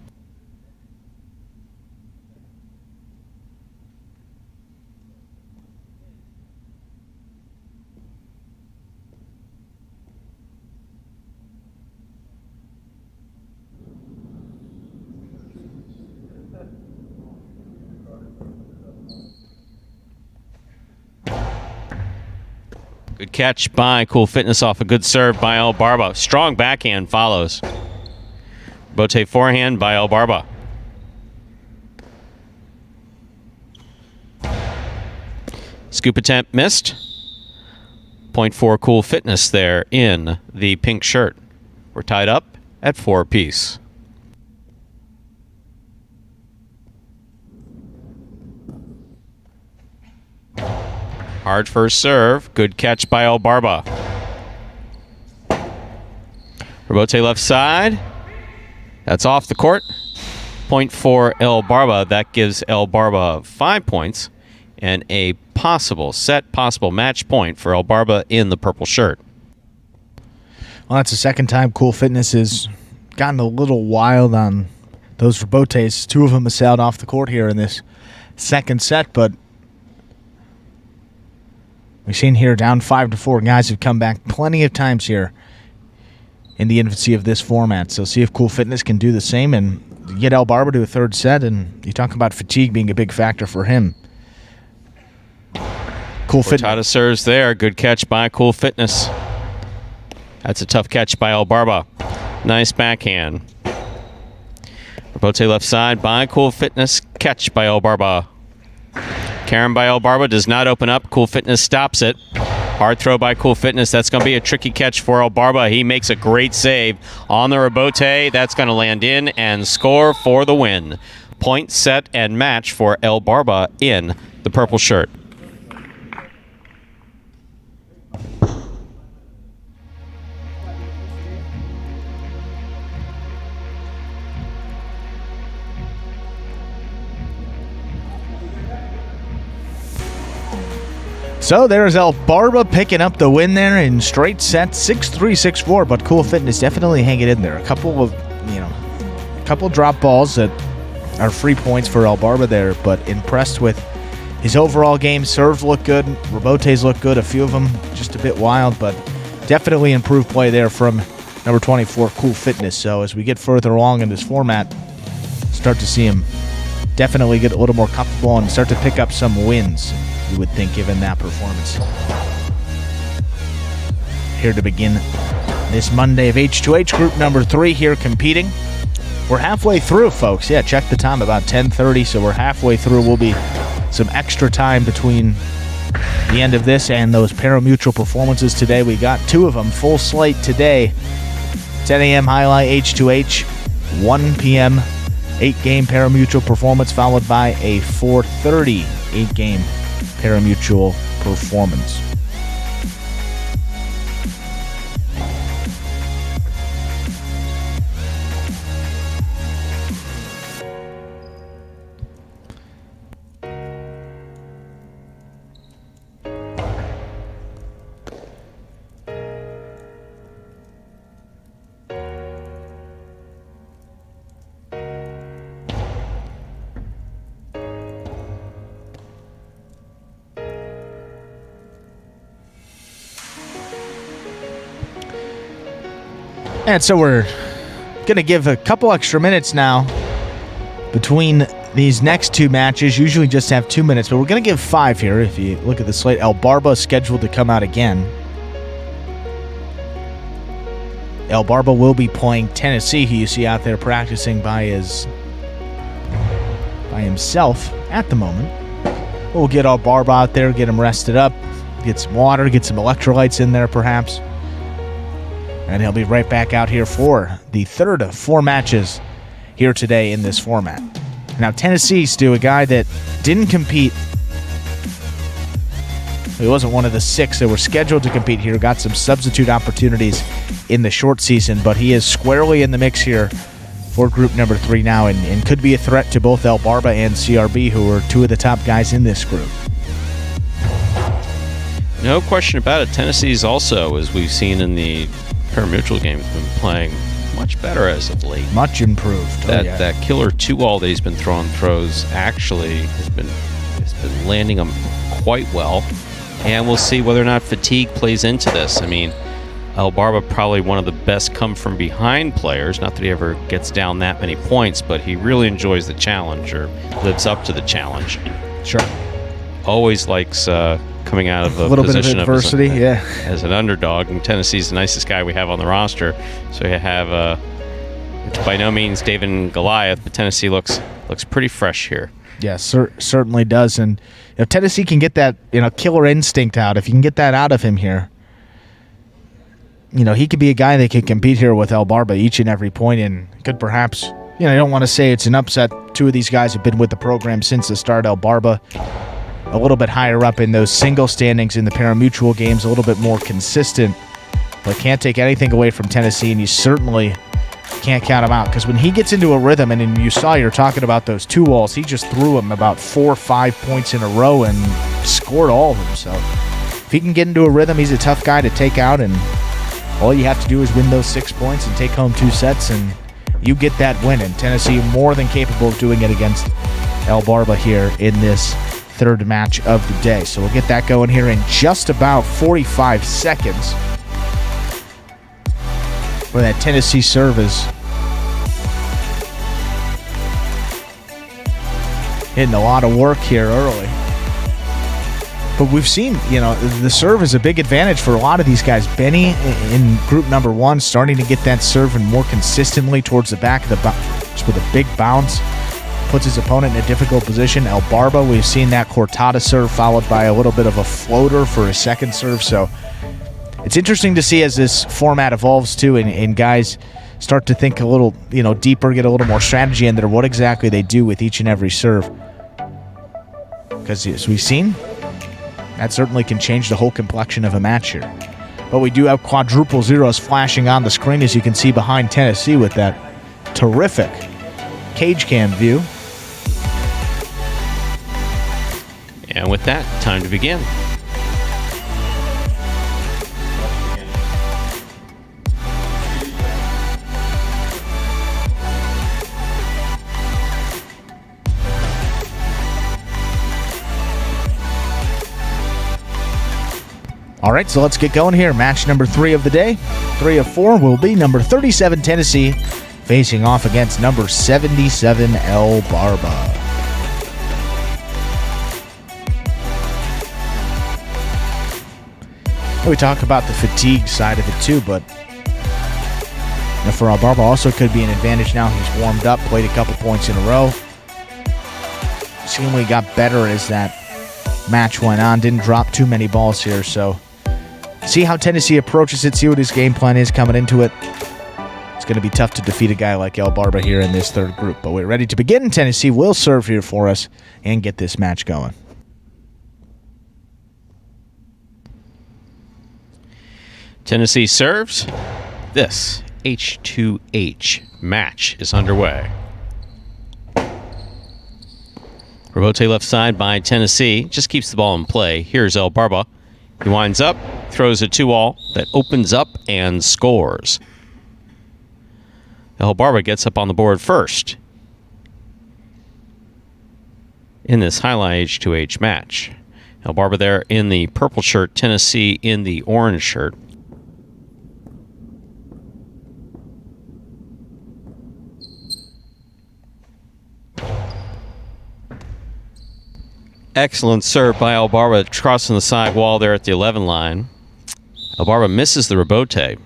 Speaker 1: Good catch by Cool Fitness off a good serve by El Barba. Strong backhand follows. Bote forehand by El Barba. Scoop attempt missed. Point for Cool Fitness there in the pink shirt. We're tied up at 4 apiece. Hard first serve. Good catch by El Barba. Rebote left side. That's off the court. Point for El Barba. That gives El Barba 5 points and a possible match point for El Barba in the purple shirt.
Speaker 2: Well, that's the second time Cool Fitness has gotten a little wild on those rebotes. 2 of them have sailed off the court here in this second set, but we've seen here down 5-4. Guys have come back plenty of times here in the infancy of this format. So see if Cool Fitness can do the same and get El Barba to a third set. And you talk about fatigue being a big factor for him. Cool Fitness.
Speaker 1: Hurtado serves there. Good catch by Cool Fitness. That's a tough catch by El Barba. Nice backhand. Rebote left side by Cool Fitness. Catch by El Barba. Karen by El Barba does not open up. Cool Fitness stops it. Hard throw by Cool Fitness. That's going to be a tricky catch for El Barba. He makes a great save on the rebote. That's going to land in and score for the win. Point, set, and match for El Barba in the purple shirt.
Speaker 2: So there's El Barba picking up the win there in straight sets, 6-3, 6-4. But Cool Fitness definitely hanging in there. A couple drop balls that are free points for El Barba there, but impressed with his overall game. Serves look good, rebotes look good. A few of them just a bit wild, but definitely improved play there from number 24, Cool Fitness. So as we get further along in this format, start to see him definitely get a little more comfortable and start to pick up some wins, you would think, given that performance. Here to begin this Monday of H2H, group number 3 here competing. We're halfway through, folks. Yeah, check the time, about 10:30, so we're halfway through. Will be some extra time between the end of this and those pari-mutuel performances today. We got 2 of them, full slate today. 10 a.m. Jai-Alai H2H, 1 p.m. 8-game pari-mutuel performance, followed by a 4:30 8-game pari-mutuel performance. And so we're going to give a couple extra minutes now between these next 2 matches. Usually just have 2 minutes, but we're going to give 5 here. If you look at the slate, El Barba is scheduled to come out again. El Barba will be playing Tennessee, who you see out there practicing by himself at the moment. We'll get El Barba out there, get him rested up, get some water, get some electrolytes in there perhaps. And he'll be right back out here for the third of 4 matches here today in this format. Now, Tennessee, Stu, a guy that didn't compete. He wasn't one of the 6 that were scheduled to compete here. Got some substitute opportunities in the short season, but he is squarely in the mix here for group number 3 now and could be a threat to both El Barba and CRB, who are 2 of the top guys in this group.
Speaker 1: No question about it. Tennessee's also, as we've seen in the pari-mutuel game, has been playing much better as of late.
Speaker 2: Much improved.
Speaker 1: That killer 2-all that he's been throwing throws actually has been landing them quite well. And we'll see whether or not fatigue plays into this. I mean, El Barba probably one of the best come-from-behind players. Not that he ever gets down that many points, but he really enjoys the challenge or lives up to the challenge.
Speaker 2: Sure.
Speaker 1: Always likes coming out of a
Speaker 2: little
Speaker 1: position
Speaker 2: bit of adversity,
Speaker 1: as an underdog. And Tennessee's the nicest guy we have on the roster. So you have It's by no means David and Goliath, but Tennessee looks pretty fresh here.
Speaker 2: Yeah, certainly does. And if Tennessee can get that, killer instinct out, if you can get that out of him here, he could be a guy that could compete here with El Barba each and every point, and could perhaps, I don't want to say it's an upset. Two of these guys have been with the program since the start. El Barba a little bit higher up in those single standings in the pari-mutuel games, a little bit more consistent, but can't take anything away from Tennessee, and you certainly can't count him out, because when he gets into a rhythm, and then you're talking about those 2-walls, he just threw him about 4 or 5 points in a row and scored all of them. So if he can get into a rhythm, he's a tough guy to take out, and all you have to do is win those 6 points and take home 2 sets, and you get that win. And Tennessee more than capable of doing it against El Barba here in this third match of the day. So we'll get that going here in just about 45 seconds. Where that Tennessee serve is hitting a lot of work here early. But we've seen, the serve is a big advantage for a lot of these guys. Benny in group number 1 starting to get that serve and more consistently towards the back of the just with a big bounce. Puts his opponent in a difficult position. El Barba, we've seen that cortada serve followed by a little bit of a floater for his second serve. So it's interesting to see as this format evolves too, and guys start to think a little, deeper, get a little more strategy in there, what exactly they do with each and every serve. Because as we've seen, that certainly can change the whole complexion of a match here. But we do have quadruple zeros flashing on the screen, as you can see behind Tennessee with that terrific cage cam view.
Speaker 1: And with that, time to begin.
Speaker 2: All right, so let's get going here. Match number 3 of the day. 3 of 4 will be number 37 Tennessee facing off against number 77 El Barba. We talk about the fatigue side of it too, but for El Barba also could be an advantage now. He's warmed up, played a couple points in a row. Seemingly got better as that match went on. Didn't drop too many balls here, so see how Tennessee approaches it, see what his game plan is coming into it. It's going to be tough to defeat a guy like El Barba here in this third group, but we're ready to begin. Tennessee will serve here for us and get this match going.
Speaker 1: Tennessee serves. This H2H match is underway. Rebote left side by Tennessee. Just keeps the ball in play. Here's El Barba. He winds up, throws a 2-all that opens up and scores. El Barba gets up on the board first in this Jai-Alai H2H match. El Barba there in the purple shirt, Tennessee in the orange shirt. Excellent serve by El Barba, crossing the side wall there at the 11 line. El Barba misses the rebote.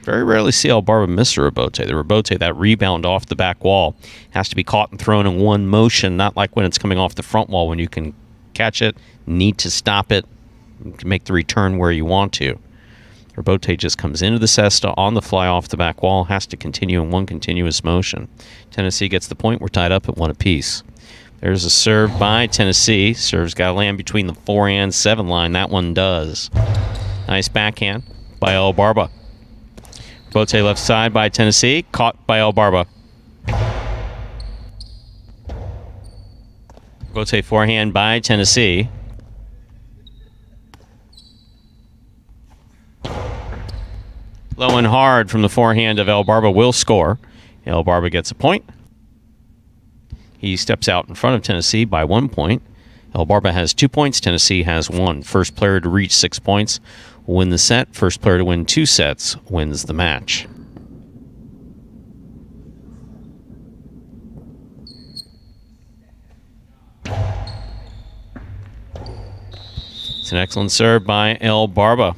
Speaker 1: Very rarely see El Barba miss a rebote. The rebote, that rebound off the back wall, has to be caught and thrown in one motion, not like when it's coming off the front wall when you can catch it, need to stop it, to make the return where you want to. Rebote just comes into the cesta on the fly off the back wall, has to continue in one continuous motion. Tennessee gets the point. We're tied up at 1 apiece. There's a serve by Tennessee. Serve's got to land between the 4 and 7 line. That one does. Nice backhand by El Barba. Bote left side by Tennessee. Caught by El Barba. Bote forehand by Tennessee. Low and hard from the forehand of El Barba will score. El Barba gets a point. He steps out in front of Tennessee by 1 point. El Barba has 2 points. Tennessee has 1. First player to reach 6 points will win the set. First player to win 2 sets wins the match. It's an excellent serve by El Barba.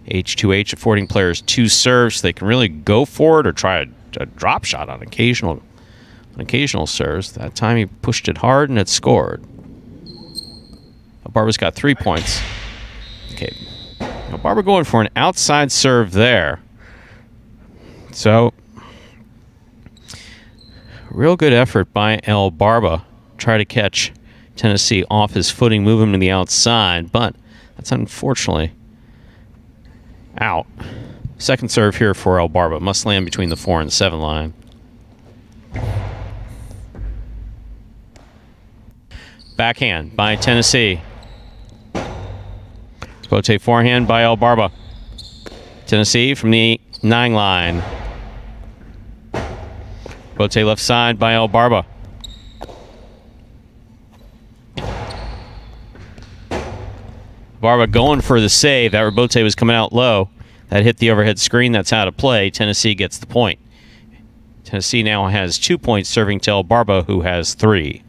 Speaker 1: H2H affording players 2 serves so they can really go for it or try to a drop shot on occasional serves. That time he pushed it hard and it scored. Barba's got 3 points. Okay. Now Barba going for an outside serve there. So, real good effort by El Barba. Try to catch Tennessee off his footing, move him to the outside, but that's unfortunately out. Second serve here for El Barba. Must land between the 4 and 7 line. Backhand by Tennessee. Bote forehand by El Barba. Tennessee from the 9 line. Bote left side by El Barba. Barba going for the save. That Rebote was coming out low. That hit the overhead screen. That's out of play. Tennessee gets the point. Tennessee now has 2 points, serving to El Barba, who has 3.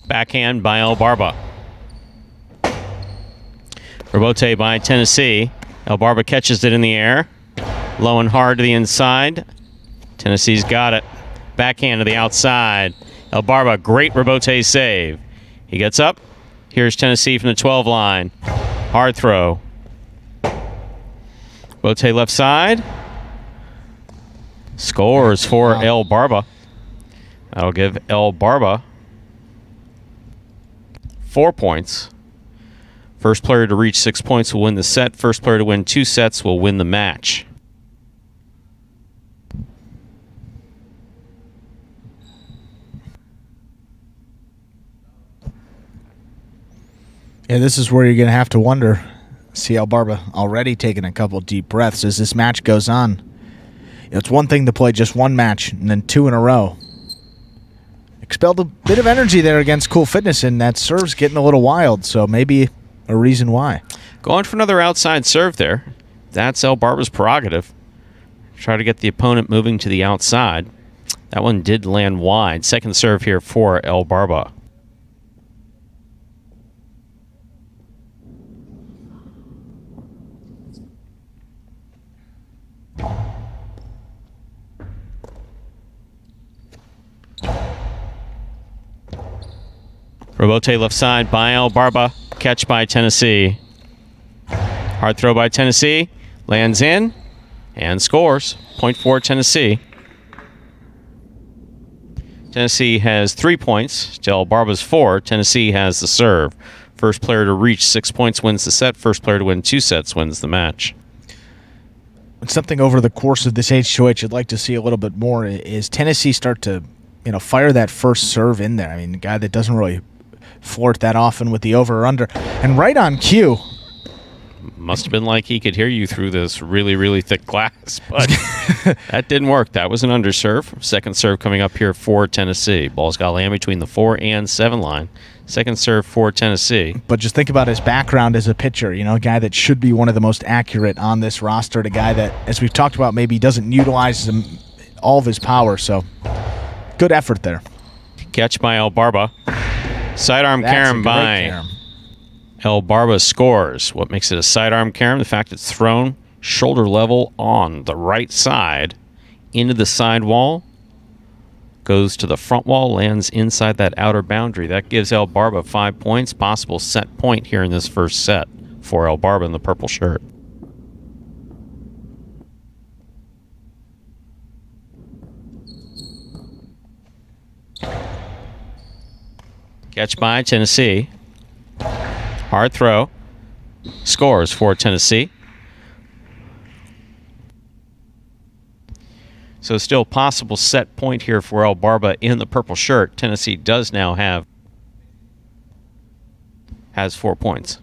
Speaker 1: Backhand by El Barba. Rebote by Tennessee. El Barba catches it in the air. Low and hard to the inside. Tennessee's got it. Backhand to the outside. El Barba, great Rebote save. He gets up. Here's Tennessee from the 12 line. Hard throw. Rebote left side. Scores for El Barba. That'll give El Barba 4 points. First player to reach 6 points will win the set. First player to win 2 sets will win the match.
Speaker 2: Yeah, this is where you're going to have to wonder. See El Barba already taking a couple deep breaths as this match goes on. It's one thing to play just one match and then 2 in a row. Expelled a bit of energy there against Cool Fitness, and that serve's getting a little wild, so maybe a reason why.
Speaker 1: Going for another outside serve there. That's El Barba's prerogative. Try to get the opponent moving to the outside. That one did land wide. Second serve here for El Barba. Rebote left side by El Barba. Catch by Tennessee. Hard throw by Tennessee. Lands in and scores. Point for Tennessee. Tennessee has 3 points to El Barba's 4. Tennessee has the serve. First player to reach 6 points wins the set. First player to win 2 sets wins the match.
Speaker 2: Something over the course of this H2H I'd like to see a little bit more is Tennessee start to, fire that first serve in there. I mean, a guy that doesn't really flirt that often with the over or under. And right on cue.
Speaker 1: Must have been like he could hear you through this really, really thick glass, but that didn't work. That was an underserve. Second serve coming up here for Tennessee. Ball's got to land between the 4 and 7 line. Second serve for Tennessee.
Speaker 2: But just think about his background as a pitcher, a guy that should be one of the most accurate on this roster, a guy that, as we've talked about, maybe doesn't utilize all of his power. So good effort there.
Speaker 1: Catch by El Barba. Sidearm carom by
Speaker 2: carom.
Speaker 1: El Barba scores. What makes it a sidearm carom? The fact it's thrown shoulder level on the right side into the side wall, goes to the front wall, lands inside that outer boundary. That gives El Barba 5 points. Possible set point here in this first set for El Barba in the purple shirt. Catch by Tennessee. Hard throw. Scores for Tennessee. So still possible set point here for El Barba in the purple shirt. Tennessee does now has 4 points.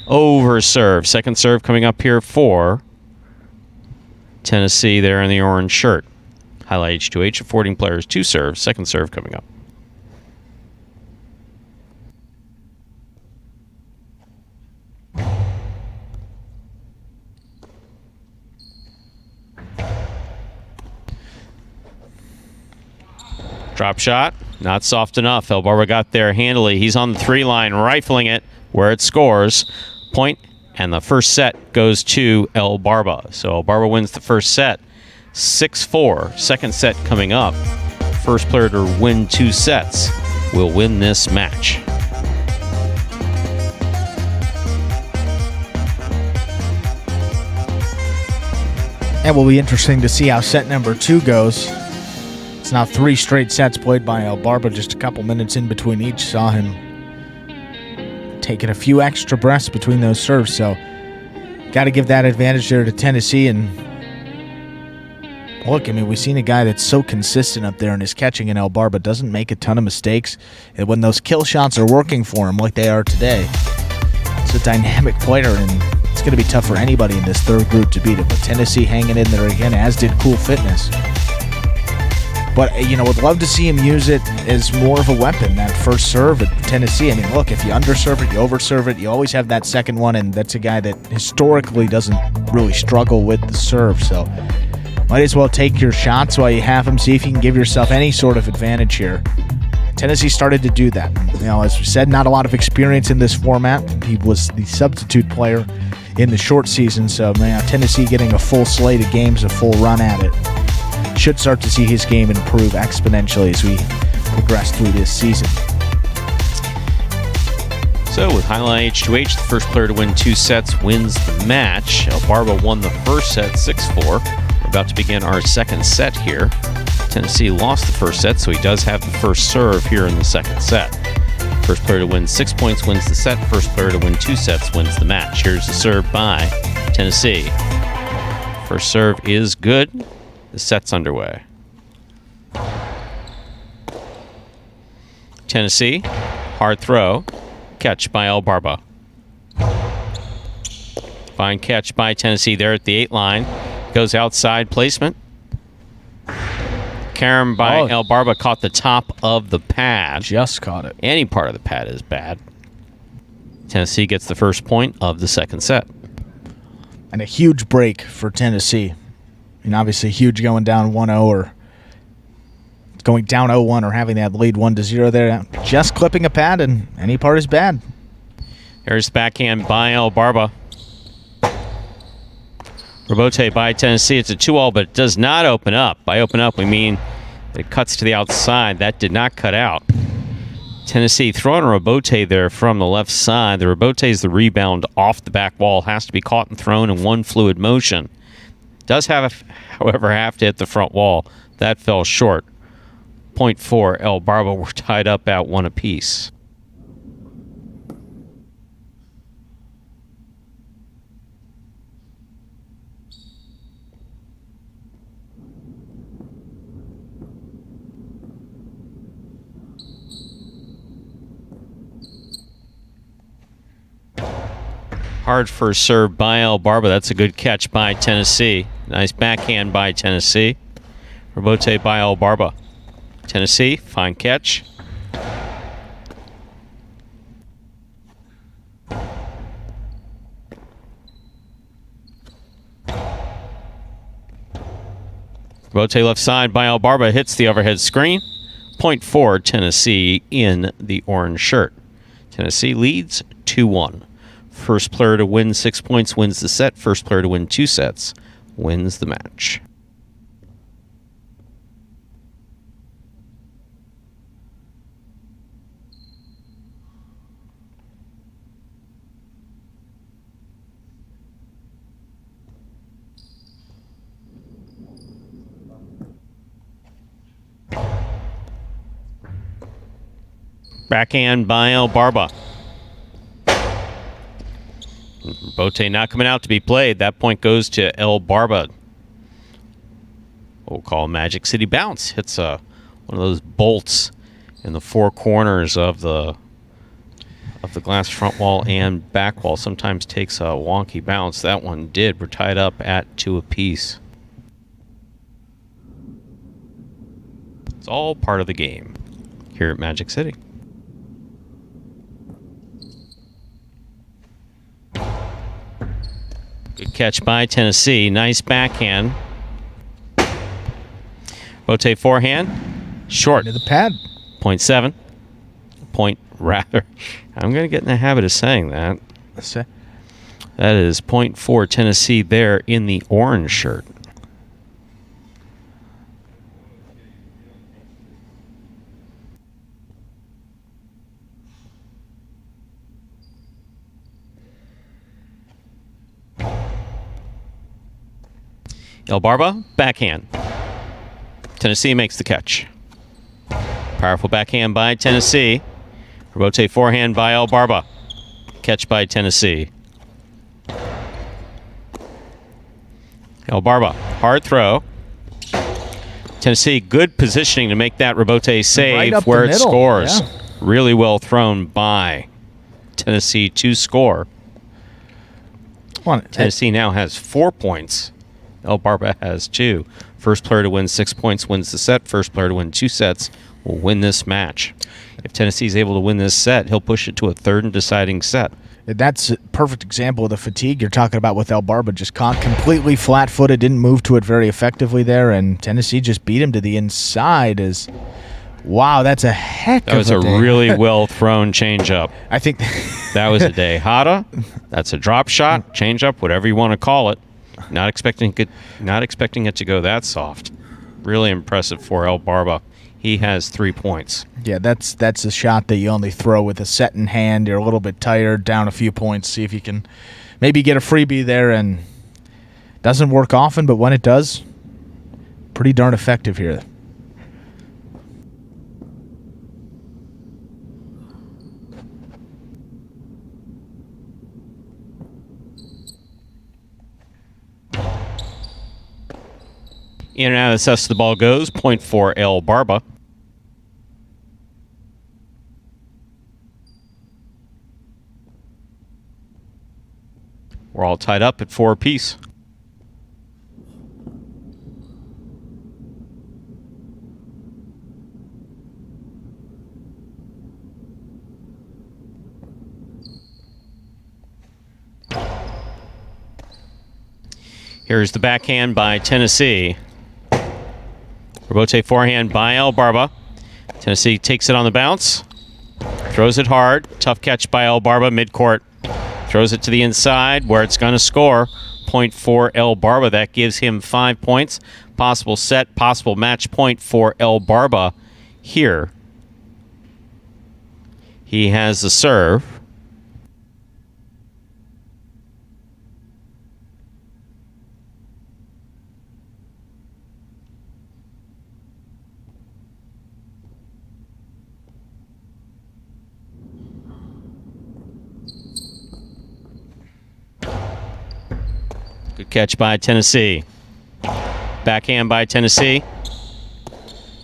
Speaker 1: Over serve. Second serve coming up here for Tennessee there in the orange shirt. Jai-Alai H2H affording players 2 serves. Second serve coming up. Drop shot, not soft enough. El Barba got there handily. He's on the 3-line, rifling it where it scores. Point, and the first set goes to El Barba. So El Barba wins the first set, 6-4. Second set coming up. First player to win 2 sets will win this match.
Speaker 2: It will be interesting to see how set number 2 goes. It's now 3 straight sets played by El Barba, just a couple minutes in between each. Saw him taking a few extra breaths between those serves, so got to give that advantage there to Tennessee. And look, I mean, we've seen a guy that's so consistent up there in his catching, and El Barba doesn't make a ton of mistakes. And when those kill shots are working for him like they are today, it's a dynamic player, and it's going to be tough for anybody in this third group to beat him. But Tennessee hanging in there again, as did Cool Fitness. But, would love to see him use it as more of a weapon, that first serve at Tennessee. I mean, look, if you underserve it, you overserve it, you always have that second one, and that's a guy that historically doesn't really struggle with the serve. So might as well take your shots while you have them, see if you can give yourself any sort of advantage here. Tennessee started to do that. As we said, not a lot of experience in this format. He was the substitute player in the short season, so now Tennessee getting a full slate of games, a full run at it. Should start to see his game improve exponentially as we progress through this season.
Speaker 1: So with Jai-Alai H2H, the first player to win 2 sets wins the match. El Barba won the first set 6-4. We're about to begin our second set here. Tennessee lost the first set, so he does have the first serve here in the second set. First player to win 6 points wins the set. First player to win 2 sets wins the match. Here's the serve by Tennessee. First serve is good. The set's underway. Tennessee, hard throw. Catch by El Barba. Fine catch by Tennessee there at the 8 line. Goes outside placement. Carom by El Barba caught the top of the pad.
Speaker 2: Just caught it.
Speaker 1: Any part of the pad is bad. Tennessee gets the first point of the second set.
Speaker 2: And a huge break for Tennessee. I mean, obviously huge going down 1-0 or going down 0-1 or having that lead 1-0 there. Just clipping a pad, and any part is bad.
Speaker 1: There's the backhand by El Barba. Rebote by Tennessee. It's a 2-all, but it does not open up. By open up, we mean it cuts to the outside. That did not cut out. Tennessee throwing a rebote there from the left side. The rebote is the rebound off the back wall. Has to be caught and thrown in one fluid motion. Does however, have to hit the front wall. That fell short. Point for El Barba. We're tied up at 1 apiece. Hard first serve by El Barba. That's a good catch by Tennessee. Nice backhand by Tennessee. Rebote by El Barba. Tennessee, fine catch. Rebote left side by El Barba. Hits the overhead screen. Point for Tennessee in the orange shirt. Tennessee leads 2-1. First player to win 6 points wins the set. First player to win 2 sets wins the match. Backhand by El Barba. Bote not coming out to be played. That point goes to El Barba. We'll call Magic City bounce. Hits one of those bolts in the 4 corners of the glass front wall and back wall. Sometimes takes a wonky bounce. That one did. We're tied up at 2 apiece. It's all part of the game here at Magic City. Good catch by Tennessee. Nice backhand. Bote forehand. Short.
Speaker 2: Into the pad.
Speaker 1: 0.7. Point rather. I'm going to get in the habit of saying that. That is 0.4 Tennessee there in the orange shirt. El Barba, backhand. Tennessee makes the catch. Powerful backhand by Tennessee. Rebote forehand by El Barba. Catch by Tennessee. El Barba, hard throw. Tennessee, good positioning to make that rebote save
Speaker 2: Right
Speaker 1: where it
Speaker 2: middle.
Speaker 1: scores.
Speaker 2: Yeah.
Speaker 1: Really well thrown by Tennessee to score. Tennessee now has 4 points. El Barba has 2. First player to win 6 points wins the set. First player to win 2 sets will win this match. If Tennessee's able to win this set, he'll push it to a third and deciding set.
Speaker 2: That's a perfect example of the fatigue you're talking about with El Barba. Just caught completely flat-footed, didn't move to it very effectively there, and Tennessee just beat him to the inside. Wow, that's a heck of a day.
Speaker 1: That was a really well-thrown changeup.
Speaker 2: I think
Speaker 1: that was a Dejada. That's a drop shot, changeup, whatever you want to call it. Not expecting it to go that soft. Really impressive for El Barba. He has 3 points.
Speaker 2: Yeah, that's a shot that you only throw with a set in hand. You're a little bit tired, down a few points. See if you can maybe get a freebie there. And doesn't work often, but when it does, pretty darn effective here.
Speaker 1: In and out of the cess the ball goes. Point for El Barba. We're all tied up at 4 apiece. Here's the backhand by Tennessee. Rebote forehand by El Barba. Tennessee takes it on the bounce. Throws it hard. Tough catch by El Barba midcourt. Throws it to the inside where it's going to score. Point for El Barba. That gives him 5 points. Possible set, possible match point for El Barba here. He has the serve. Good catch by Tennessee. Backhand by Tennessee.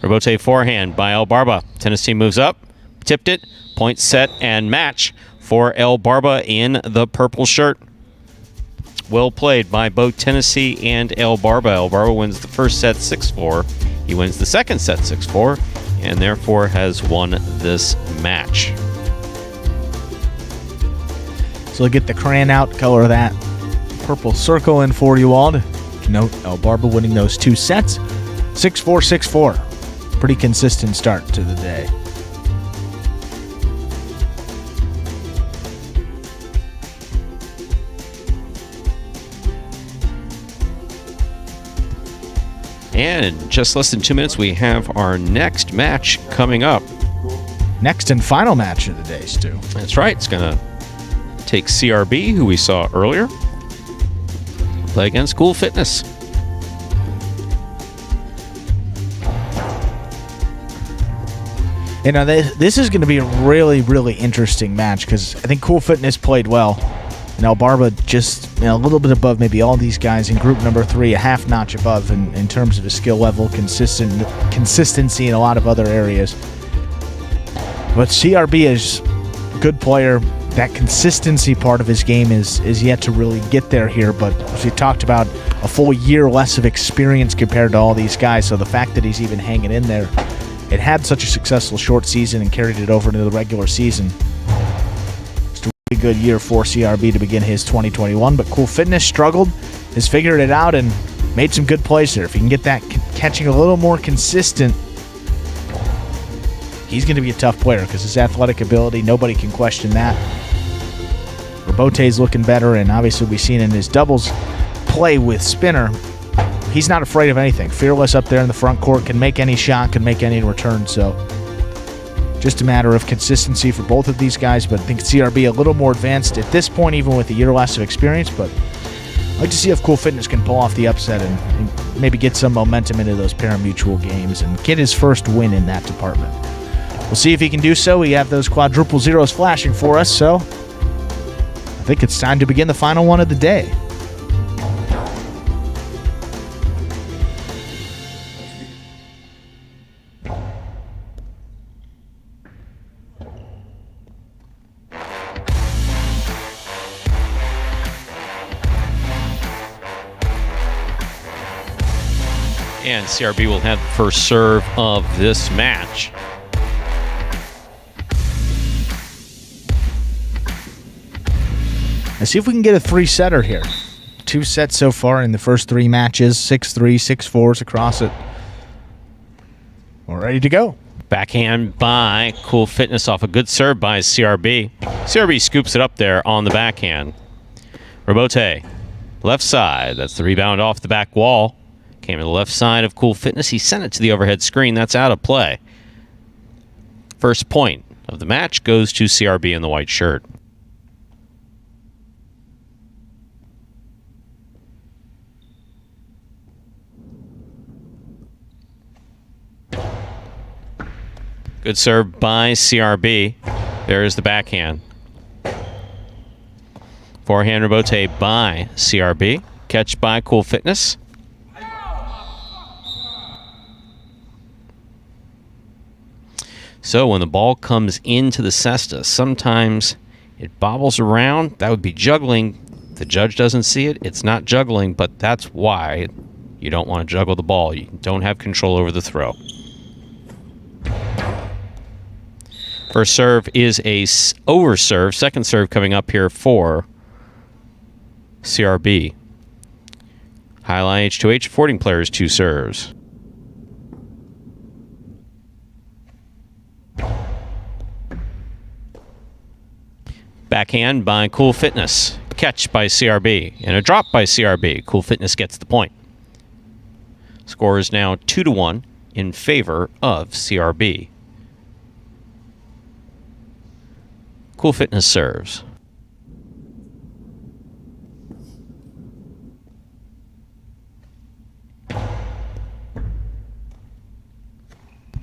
Speaker 1: Rebote forehand by El Barba. Tennessee moves up, tipped it, point set and match for El Barba in the purple shirt. Well played by both Tennessee and El Barba. El Barba wins the first set 6-4. He wins the second set 6-4 and therefore has won this match.
Speaker 2: So we'll get the crayon out, color that purple circle in for you all to note El Barba winning those 2 sets. 6-4, 6-4. Pretty consistent start to the day.
Speaker 1: And in just less than 2 minutes, we have our next match coming up.
Speaker 2: Next and final match of the day, Stu.
Speaker 1: That's right. It's going to take CRB, who we saw earlier, play against Cool Fitness.
Speaker 2: You know, this is going to be a really, really interesting match because I think Cool Fitness played well. And El Barba just a little bit above maybe all these guys in group number 3, a half notch above in terms of his skill level, consistency in a lot of other areas. But CRB is a good player. That consistency part of his game is yet to really get there here. But as we talked about, a full year less of experience compared to all these guys. So the fact that he's even hanging in there, it had such a successful short season and carried it over into the regular season. It's a really good year for CRB to begin his 2021. But Cool Fitness struggled, has figured it out, and made some good plays there. If he can get that catching a little more consistent, he's going to be a tough player because his athletic ability, nobody can question that. Robote's looking better, and obviously we've seen in his doubles play with Spinner, he's not afraid of anything. Fearless up there in the front court, can make any shot, can make any return. So just a matter of consistency for both of these guys, but I think CRB a little more advanced at this point, even with a year less of experience. But I'd like to see if Cool Fitness can pull off the upset and maybe get some momentum into those pari-mutuel games and get his first win in that department. We'll see if he can do so. We have those quadruple zeros flashing for us, so I think it's time to begin the final one of the day.
Speaker 1: And CRB will have the first serve of this match.
Speaker 2: Let's see if we can get a three-setter here. 2 sets so far in the first 3 matches. 6-3, 6-4s across it. We're ready to go.
Speaker 1: Backhand by Cool Fitness off a good serve by CRB. CRB scoops it up there on the backhand. Robote, left side. That's the rebound off the back wall. Came to the left side of Cool Fitness. He sent it to the overhead screen. That's out of play. First point of the match goes to CRB in the white shirt. Good serve by CRB. There's the backhand. Forehand rebote by CRB. Catch by Cool Fitness. So when the ball comes into the cesta, sometimes it bobbles around. That would be juggling. The judge doesn't see it. It's not juggling, but that's why you don't want to juggle the ball. You don't have control over the throw. First serve is a over serve. Second serve coming up here for CRB. Jai-Alai H2H, Fording players 2 serves. Backhand by Cool Fitness. Catch by CRB. And a drop by CRB. Cool Fitness gets the point. Score is now 2-1 in favor of CRB. Cool Fitness serves.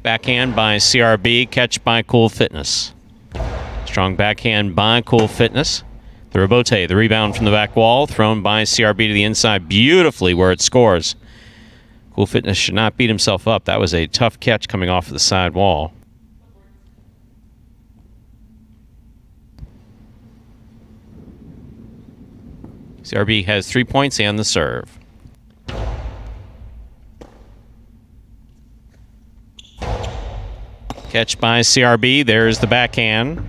Speaker 1: Backhand by CRB. Catch by Cool Fitness. Strong backhand by Cool Fitness. The rebote, the rebound from the back wall, thrown by CRB to the inside beautifully where it scores. Cool Fitness should not beat himself up. That was a tough catch coming off of the side wall. CRB has 3 points and the serve. Catch by CRB. There's the backhand.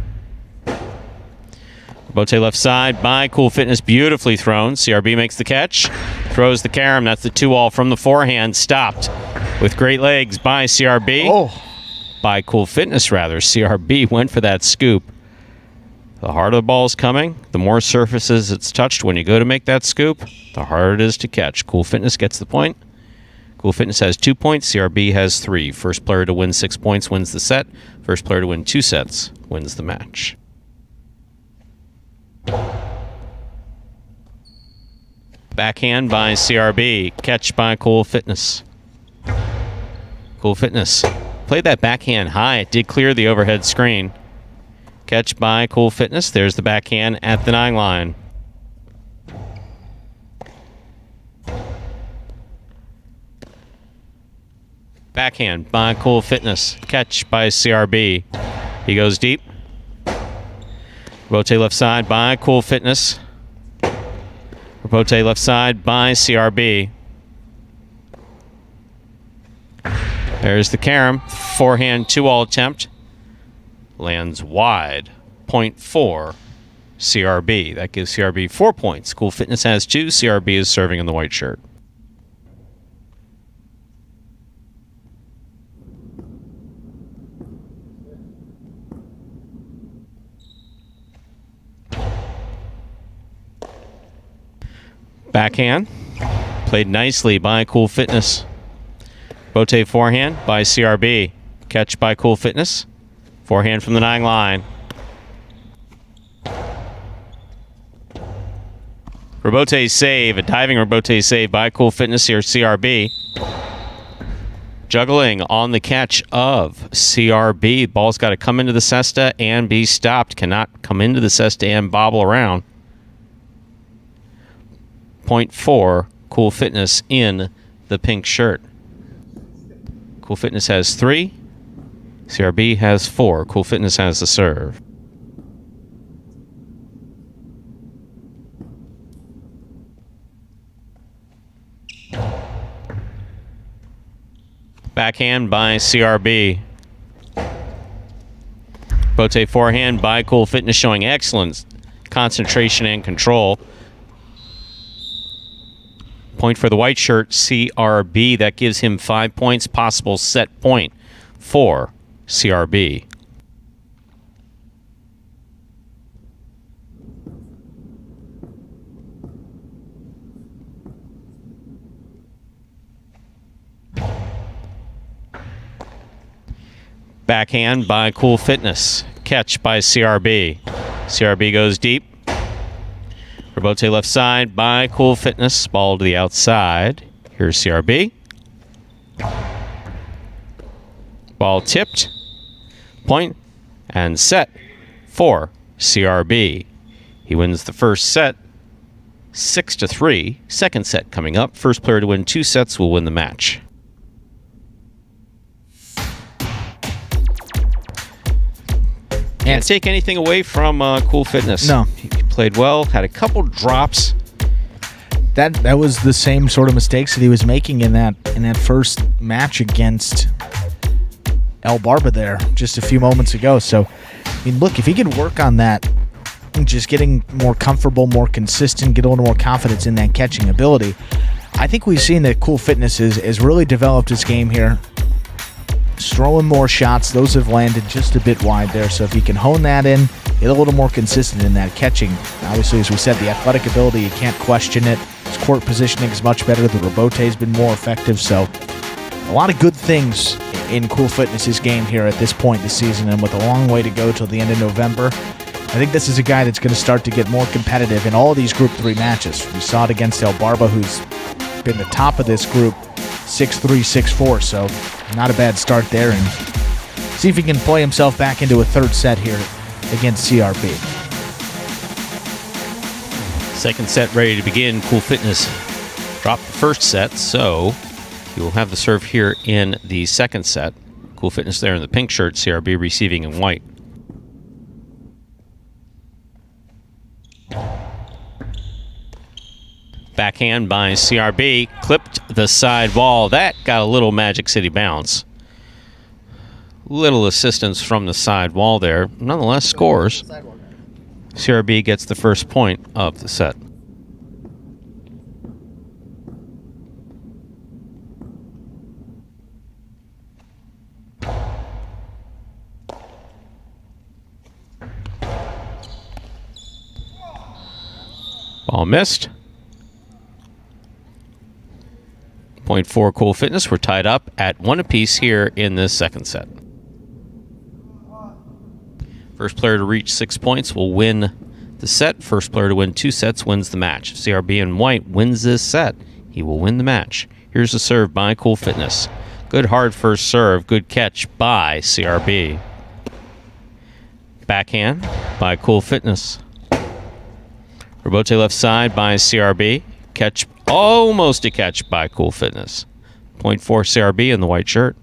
Speaker 1: Bote left side by Cool Fitness, beautifully thrown. CRB makes the catch, throws the carom. That's the 2-all from the forehand. Stopped with great legs by CRB.
Speaker 2: Oh.
Speaker 1: By Cool Fitness, rather. CRB went for that scoop. The harder the ball is coming, the more surfaces it's touched when you go to make that scoop, the harder it is to catch. Cool Fitness gets the point. Cool Fitness has 2 points. CRB has 3. First player to win 6 points wins the set. First player to win 2 sets wins the match. Backhand by CRB. Catch by Cool Fitness. Cool Fitness played that backhand high. It did clear the overhead screen. Catch by Cool Fitness. There's the backhand at the 9 line. Backhand by Cool Fitness. Catch by CRB. He goes deep. Rotate left side by Cool Fitness. Rotate left side by CRB. There's the carom. Forehand 2-all attempt. Lands wide. Point 4 CRB. That gives CRB 4 points. Cool Fitness has 2. CRB is serving in the white shirt. Backhand. Played nicely by Cool Fitness. Bote forehand by CRB. Catch by Cool Fitness. Forehand from the 9 line. Robote save, a diving Robote save by Cool Fitness here, CRB. Juggling on the catch of CRB. Ball's got to come into the cesta and be stopped. Cannot come into the cesta and bobble around. Point 4, Cool Fitness in the pink shirt. Cool Fitness has 3. CRB has 4. Cool Fitness has the serve. Backhand by CRB. Bote forehand by Cool Fitness, showing excellent concentration and control. Point for the white shirt, CRB. That gives him 5 points. Possible set point for CRB. Backhand by Cool Fitness. Catch by CRB. CRB goes deep. Robote left side by Cool Fitness. Ball to the outside. Here's CRB. Ball tipped. Point and set for CRB. He wins the first set 6-3. Second set coming up. First player to win 2 sets will win the match. Can't take anything away from Cool Fitness.
Speaker 2: No.
Speaker 1: He played well, had a couple drops.
Speaker 2: That was the same sort of mistakes that he was making in that first match against El Barba there just a few moments ago. So, I mean, look, if he could work on that, just getting more comfortable, more consistent, get a little more confidence in that catching ability, I think we've seen that Cool Fitness has really developed his game here. Throwing more shots. Those have landed just a bit wide there. So if he can hone that in, get a little more consistent in that catching. Obviously, as we said, the athletic ability, you can't question it. His court positioning is much better. The Robote has been more effective. So a lot of good things in Cool Fitness's game here at this point in the season. And with a long way to go till the end of November, I think this is a guy that's going to start to get more competitive in all of these Group 3 matches. We saw it against El Barba, who's been the top of this group, 6-3, 6-4. So not a bad start there, and see if he can play himself back into a third set here against CRB.
Speaker 1: Second set ready to begin. Cool Fitness dropped the first set, so he will have the serve here in the second set. Cool Fitness there in the pink shirt, CRB receiving in white. Backhand by CRB, clipped the side wall. That got a little Magic City bounce. Little assistance from the side wall there. Nonetheless, scores. CRB gets the first point of the set. Ball missed. Point 4 Cool Fitness. We're tied up at 1 apiece here in this second set. First player to reach 6 points will win the set. First player to win 2 sets wins the match. If CRB in white wins this set, he will win the match. Here's the serve by Cool Fitness. Good hard first serve. Good catch by CRB. Backhand by Cool Fitness. Robote left side by CRB. Catch, almost a catch by Cool Fitness. Point 4 CRB in the white shirt.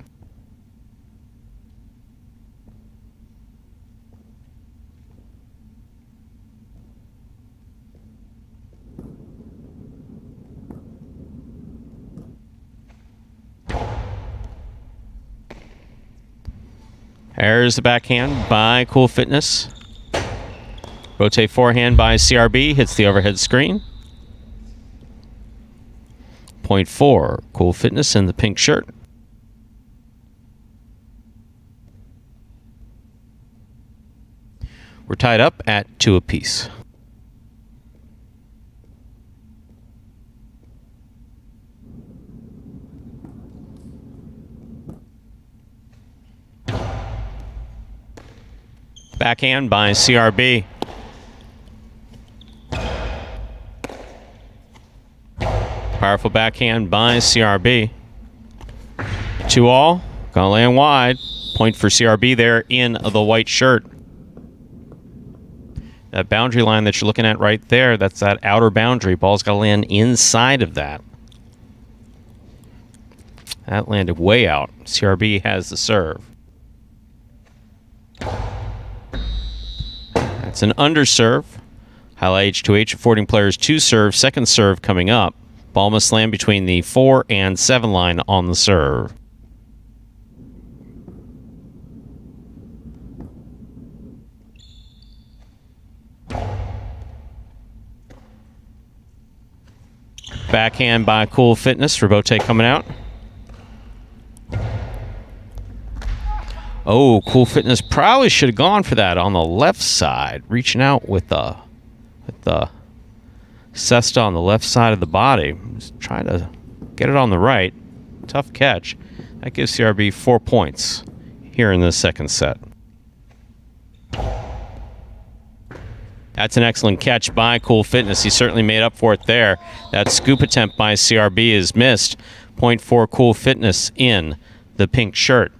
Speaker 1: There's the backhand by Cool Fitness. Rotate forehand by CRB, hits the overhead screen. Point 4, Cool Fitness in the pink shirt. We're tied up at 2 apiece. Backhand by CRB. Powerful backhand by CRB. 2-all. Gonna land wide. Point for CRB there in the white shirt. That boundary line that you're looking at right there, that's that outer boundary. Ball's got to land inside of that. That landed way out. CRB has the serve. That's an underserve. Jai-Alai H2H affording players 2 serve. Second serve coming up. Ball must land between the 4 and 7 line on the serve. Backhand by Cool Fitness. Rebote coming out. Oh, Cool Fitness probably should have gone for that on the left side. Reaching out with the cesta on the left side of the body. Just trying to get it on the right. Tough catch. That gives CRB 4 points here in the second set. That's an excellent catch by Cool Fitness. He certainly made up for it there. That scoop attempt by CRB is missed. Point for Cool Fitness in the pink shirt.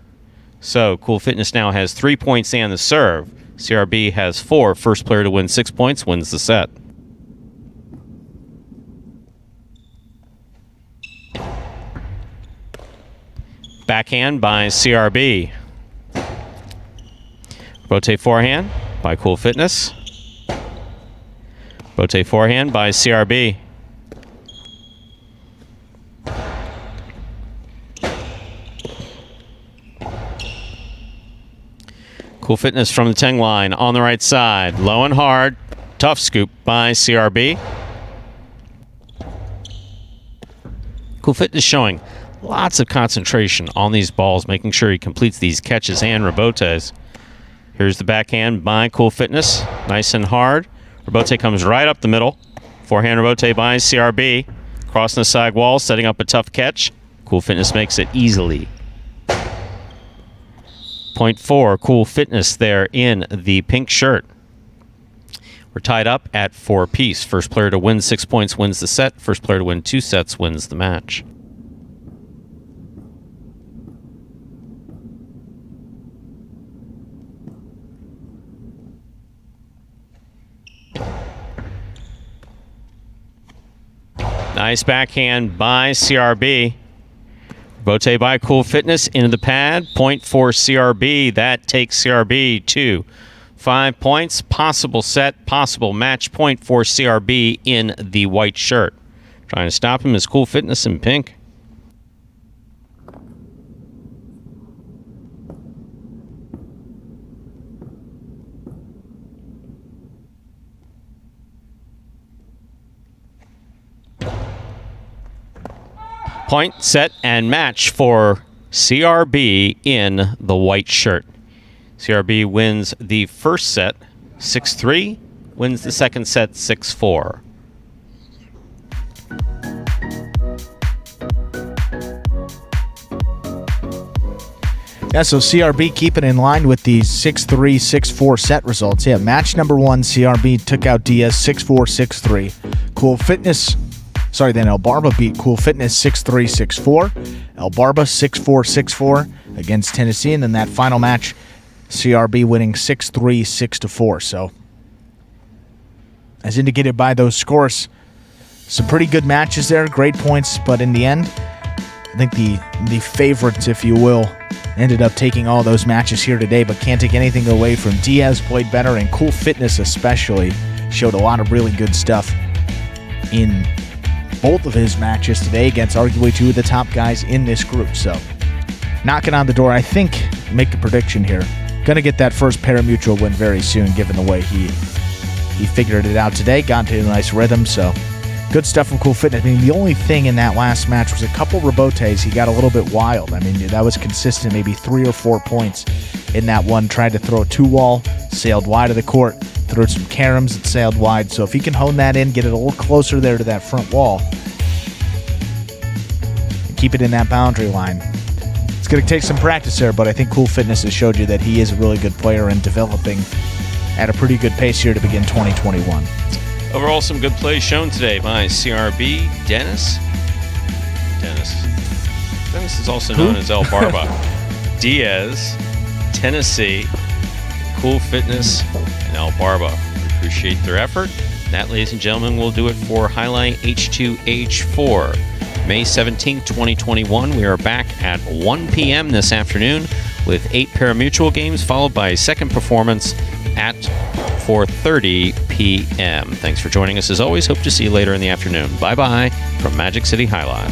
Speaker 1: So Cool Fitness now has 3 points and the serve. CRB has 4. First player to win 6 points wins the set. Backhand by CRB. Rotate forehand by Cool Fitness. Rotate forehand by CRB. Cool Fitness from the 10 line on the right side. Low and hard. Tough scoop by CRB. Cool Fitness showing lots of concentration on these balls, making sure he completes these catches and rebotes. Here's the backhand by Cool Fitness. Nice and hard. Rebote comes right up the middle. Forehand rebote by CRB. Crossing the side wall, setting up a tough catch. Cool Fitness makes it easily. Point for Cool Fitness there in the pink shirt. We're tied up at 4 apiece. First player to win 6 points wins the set. First player to win 2 sets wins the match. Nice backhand by CRB. Bote by Cool Fitness into the pad. Point for CRB. That takes CRB to 5 points. Possible set, possible match point for CRB in the white shirt. Trying to stop him is Cool Fitness in pink. Point, set, and match for CRB in the white shirt. CRB wins the first set 6-3, wins the second set 6-4.
Speaker 2: Yeah, so CRB keeping in line with the 6-3, 6-4 set results. Yeah, match number 1, CRB took out Diaz 6-4, 6-3. Cool Fitness... Sorry, then El Barba beat Cool Fitness 6-3, 6-4. El Barba 6-4, 6-4 against Tennessee. And then that final match, CRB winning 6-3, 6-4. So, as indicated by those scores, some pretty good matches there. Great points. But in the end, I think the favorites, if you will, ended up taking all those matches here today. But can't take anything away from Diaz played better. And Cool Fitness especially showed a lot of really good stuff in both of his matches today against arguably 2 of the top guys in this group. So, knocking on the door, I think, make a prediction here. Gonna get that first pari-mutuel win very soon, given the way he figured it out today. Got into a nice rhythm, so good stuff from Cool Fitness. I mean, the only thing in that last match was a couple rebotes. He got a little bit wild. I mean, that was consistent, maybe 3 or 4 points in that one. Tried to throw a 2-wall, sailed wide of the court. Threw some caroms that sailed wide. So if he can hone that in, get it a little closer there to that front wall, and keep it in that boundary line. It's going to take some practice there, but I think Cool Fitness has showed you that he is a really good player in developing at a pretty good pace here to begin 2021.
Speaker 1: Overall, some good plays shown today by CRB. Dennis is also known as El Barba. Diaz, Tennessee, Cool Fitness, and El Barba. We appreciate their effort. That, ladies and gentlemen, will do it for Jai-Alai H2H 4. May 17th, 2021. We are back at 1 p.m. this afternoon with 8 parimutuel games, followed by a second performance at 4:30 p.m. Thanks for joining us as always. Hope to see you later in the afternoon. Bye-bye from Magic City Jai-Alai.